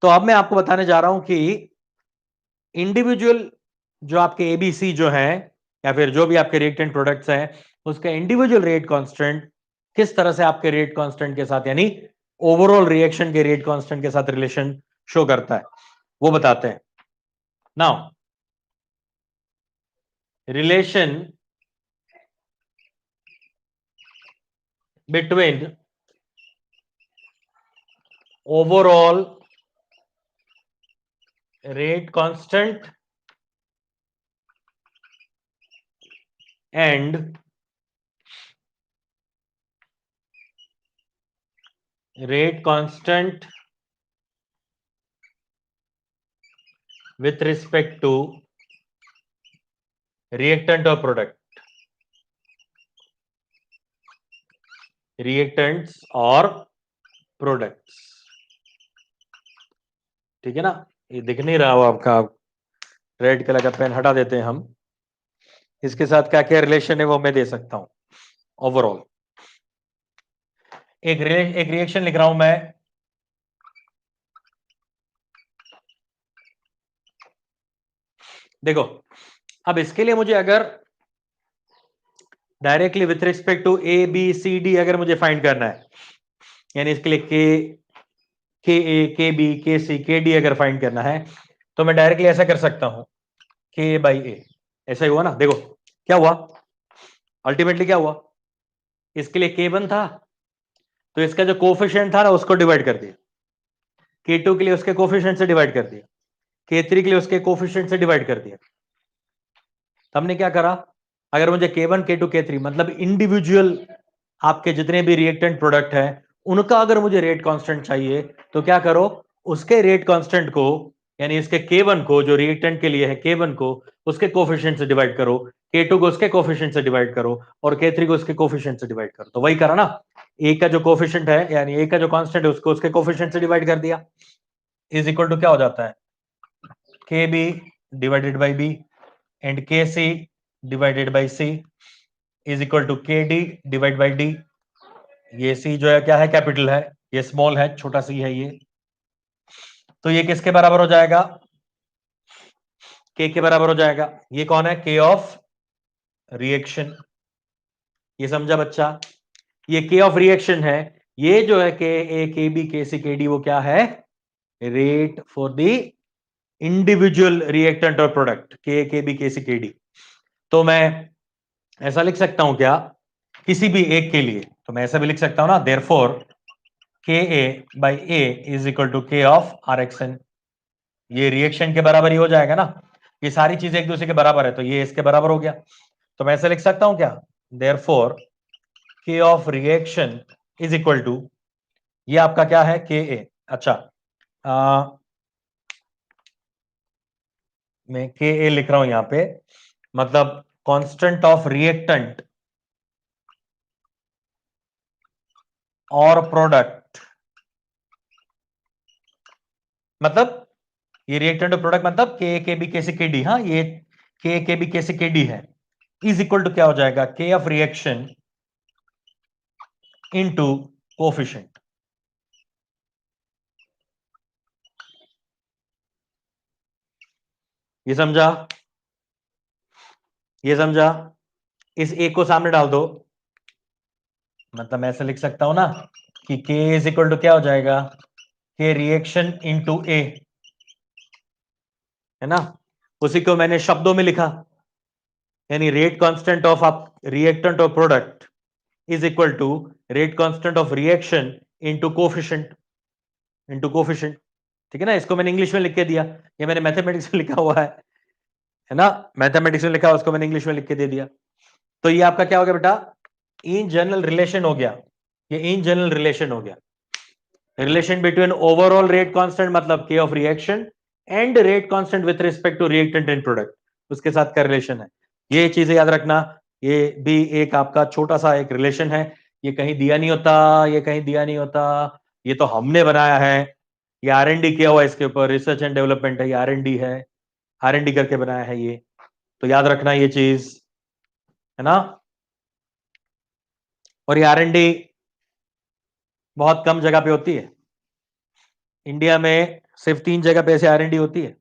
तो अब मैं आपको बताने जा रहा हूं कि इंडिविजुअल जो आपके एबीसी जो है या फिर जो भी आपके रिएक्टेंट प्रोडक्ट्स हैं, उसका इंडिविजुअल रेट कांस्टेंट किस तरह से आपके रेट कांस्टेंट के साथ, यानी ओवरऑल रिएक्शन के रेट कांस्टेंट के साथ रिलेशन शो करता है, वो बताते हैं। Now relation between overall rate constant and rate constant with respect to reactant or product, reactants और products, ठीक है ना। ये दिख नहीं रहा हो आपका, रेड कलर का पेन हटा देते हैं हम। इसके साथ क्या क्या रिलेशन है वो मैं दे सकता हूं ओवरऑल। एक रिएक्शन लिख रहा हूं मैं, देखो अब इसके लिए मुझे अगर directly with respect to A b c d अगर मुझे फाइंड करना है, यानी इसके लिए के ए के बी के सी के डी अगर फाइंड करना है, तो मैं डायरेक्टली ऐसा कर सकता हूं, के बाई ए। ऐसा ही हुआ ना, देखो क्या हुआ, अल्टीमेटली क्या हुआ, इसके लिए के वन था तो इसका जो कोफिशिएंट था ना उसको डिवाइड कर दिया, के टू के लिए उसके कोफिशिएंट से डिवाइड कर दिया, के थ्री के लिए उसके कोफिशिएंट से डिवाइड कर दिया। तो हमने क्या करा, अगर मुझे के वन के टू के थ्री मतलब इंडिविजुअल आपके जितने भी रिएक्टेंट प्रोडक्ट है उनका अगर मुझे रेट कांस्टेंट चाहिए, तो क्या करो, उसके रेट कांस्टेंट को यानी इसके K1 को जो रिएक्टेंट के लिए है K1 को उसके कोफिशिएंट से डिवाइड करो, K2 को उसके कोफिशिएंट से डिवाइड करो और K3 को उसके कोफिशिएंट से डिवाइड करो। तो वही करा ना, ए का जो कोफिशिएंट है यानी ए का जो कांस्टेंट है उसको उसके कोफिशिएंट से डिवाइड कर दिया, इज इक्वल टू क्या हो जाता है, K B divided by B and K C divided by C is equal to K D divide by D. ये सी जो है क्या है, कैपिटल है, ये स्मॉल है, छोटा सी है ये, तो ये किसके बराबर हो जाएगा, के बराबर हो जाएगा। ये कौन है, के ऑफ रिएक्शन, ये समझा बच्चा, ये के ऑफ रिएक्शन है। ये जो है के ए के बी के सी के डी वो क्या है, rate for the individual reactant और प्रोडक्ट के बी के सी के डी। तो मैं ऐसा लिख सकता हूं क्या, किसी भी एक के लिए तो मैं ऐसा भी लिख सकता हूं ना, therefore K A by A is equal to K of R X N. ये रिएक्शन के बराबर ही हो जाएगा ना, ये सारी चीजें एक दूसरे के बराबर है तो ये इसके बराबर हो गया। तो मैं ऐसे लिख सकता हूं क्या, therefore k of reaction is equal to, ये आपका क्या है के ए। अच्छा मैं के ए लिख रहा हूं यहां पे, मतलब कांस्टेंट ऑफ रिएक्टेंट और प्रोडक्ट, मतलब ये रिएक्टेंट और प्रोडक्ट मतलब के बी के सी के डी, हाँ ये के बी के सी के डी है, इज इक्वल टू क्या हो जाएगा, के ऑफ रिएक्शन इनटू कोफिशिएंट। ये समझा, ये समझा, इस एक को सामने डाल दो, मतलब मैं ऐसे लिख सकता हूं ना कि K इज इक्वल टू क्या हो जाएगा, K रिएक्शन इनटू A, है ना, उसी को मैंने शब्दों में लिखा, यानी रेट कांस्टेंट ऑफ आप रिएक्टेंट और product is equal to rate constant of reaction into coefficient, into coefficient. ठीक है ना, इसको मैंने इंग्लिश में लिख के दिया, ये मैंने मैथमेटिक्स में लिखा हुआ है ना, मैथमेटिक्स में लिखा, उसको मैंने इंग्लिश में लिख के दे दिया। तो ये आपका क्या हो गया बेटा, इन जनरल रिलेशन हो गया, ये इन जनरल रिलेशन हो गया, relation between overall rate constant मतलब k of reaction and rate constant with respect to reactant and product, उसके साथ का रिलेशन है। ये चीजें याद रखना, ये भी एक आपका छोटा सा एक रिलेशन है, ये कहीं दिया नहीं होता, ये कहीं दिया नहीं होता, ये तो हमने बनाया है, ये R&D किया हुआ है, इसके ऊपर रिसर्च एंड डेवलपमेंट है, ये R&D है, R&D करके बनाया है ये, तो याद रखना ये चीज, है ना। और ये R&D बहुत कम जगह पे होती है, इंडिया में सिर्फ 3 जगह पे ऐसे R&D होती है,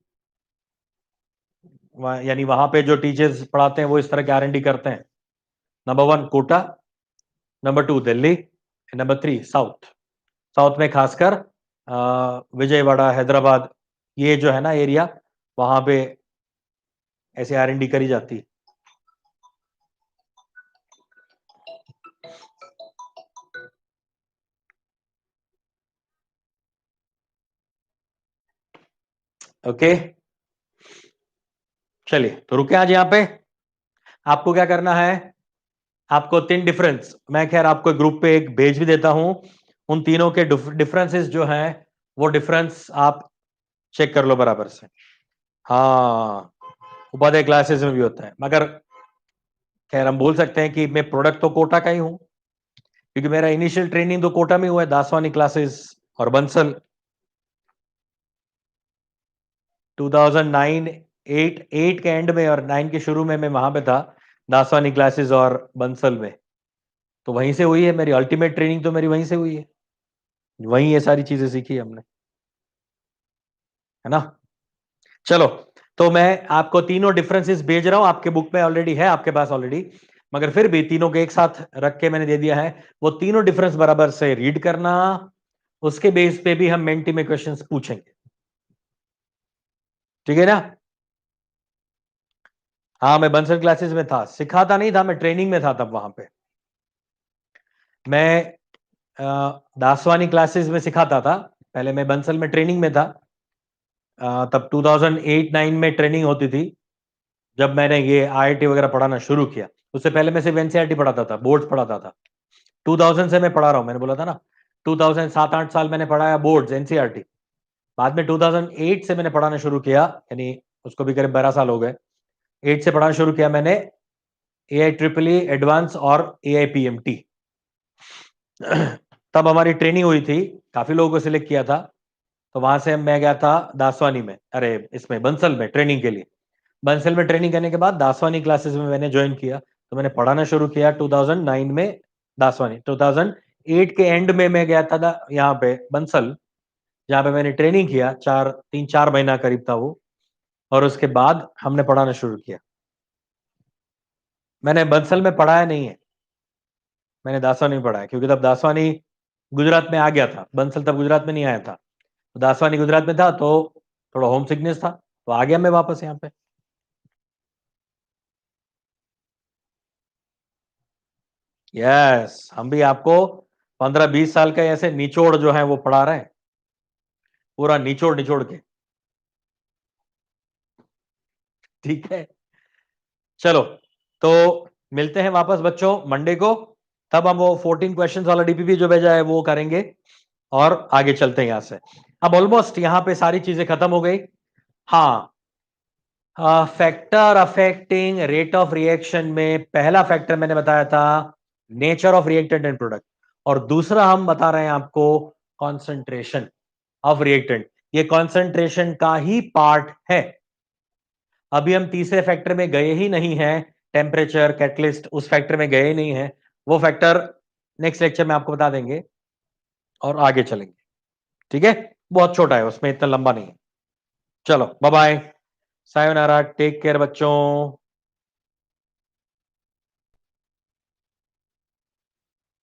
यानी वहां पे जो टीचर्स पढ़ाते हैं वो इस तरह के R&D करते हैं। Number 1 Kota, number 2 Delhi, number 3 south, south में खासकर विजयवाड़ा, हैदराबाद, ये जो है ना एरिया, वहां पे ऐसे R&D करी जाती है। ओके, चलिए तो रुके आज यहाँ पे। आपको क्या करना है, आपको 3 डिफरेंस, मैं खैर आपको ग्रुप पे एक भेज भी देता हूं, उन तीनों के डिफरेंसेस जो हैं वो डिफरेंस आप चेक कर लो बराबर से। हाँ, उपाध्याय क्लासेस में भी होता है, मगर खैर हम बोल सकते हैं कि मैं प्रोडक्ट तो कोटा का ही हूं, क्योंकि मेरा इनिशियल ट्रेनिंग तो कोटा में हुआ है, दासवानी क्लासेस और बंसल। 2009 8 के एंड में और 9 के शुरू में मैं वहां पे था, दासवानी क्लासेस और बंसल में। तो वहीं से हुई है मेरी अल्टीमेट ट्रेनिंग, तो मेरी वहीं से हुई है, वहीं ये सारी चीजें सीखी हमने, है ना। चलो, तो मैं आपको तीनों डिफरेंसेस भेज रहा हूं, आपके बुक में ऑलरेडी है, आपके पास ऑलरेडी, मगर फिर भी तीनों के एक साथ रख के मैंने दे दिया है। वो तीनों डिफरेंस बराबर से रीड करना, उसके बेस पे भी हम मेंटी में क्वेश्चंस पूछेंगे, ठीक है ना। हाँ, मैं बंसल क्लासेस में था, सिखाता नहीं था, मैं ट्रेनिंग में था तब वहां पे। मैं दासवानी क्लासेस में सिखाता था, पहले मैं बंसल में ट्रेनिंग में था। तब 2008-9 में ट्रेनिंग होती थी, जब मैंने ये आईआईटी वगैरह पढ़ाना शुरू किया। उससे पहले मैं सिर्फ एनसीईआरटी पढ़ाता था, बोर्ड्स पढ़ाता था। 2000 से मैं पढ़ा रहा हूं, मैंने बोला था ना, 2000 7-8 साल मैंने पढ़ाया बोर्ड्स एनसीईआरटी। बाद में 2008 से मैंने पढ़ाना शुरू किया, यानी उसको भी करीब 12 साल हो गए। 8 से पढ़ाना शुरू किया मैंने AIEEE एडवांस और AIPMT। तब हमारी ट्रेनिंग हुई थी, काफी लोगों को सिलेक्ट किया था। तो वहां से मैं गया था दासवानी में, अरे इसमें बंसल में ट्रेनिंग के लिए। बंसल में ट्रेनिंग करने के बाद दासवानी क्लासेस में मैंने ज्वाइन किया, तो मैंने पढ़ाना शुरू किया 2009 में दासवानी। 2008 के एंड में मैं गया था यहाँ पे बंसल, जहाँ पे मैंने ट्रेनिंग किया, 3-4 महीना करीब था वो, और उसके बाद हमने पढ़ाना शुरू किया। मैंने बंसल में पढ़ाया नहीं है, मैंने दासवानी में पढ़ाया, क्योंकि तब दासवानी गुजरात में आ गया था, बंसल तब गुजरात में नहीं आया था। तो दासवानी गुजरात में था, तो थोड़ा होम सिकनेस था, तो आ गया मैं वापस यहाँ पे। यस, हम भी आपको 15-20 साल का ऐसे निचोड़ जो है वो पढ़ा रहे हैं, पूरा निचोड़ निचोड़ के, ठीक है। चलो, तो मिलते हैं वापस बच्चों मंडे को, तब हम वो 14 क्वेश्चंस वाला डीपीपी जो भेजा है वो करेंगे, और आगे चलते हैं यहां से। अब ऑलमोस्ट यहां पे सारी चीजें खत्म हो गई। हाँ, factor affecting rate of reaction में पहला फैक्टर मैंने बताया था nature of reactant and product, और दूसरा हम बता रहे हैं आपको कॉन्सेंट्रेशन ऑफ रिएक्टेंट, ये कॉन्सेंट्रेशन का ही पार्ट है। अभी हम तीसरे फैक्टर में गए ही नहीं हैं, टेम्परेचर कैटलिस्ट, उस फैक्टर में गए ही नहीं हैं, वो फैक्टर नेक्स्ट लेक्चर में आपको बता देंगे और आगे चलेंगे, ठीक है। बहुत छोटा है, उसमें इतना लंबा नहीं है। चलो बाय बाय, सायोनारा, टेक केयर बच्चों।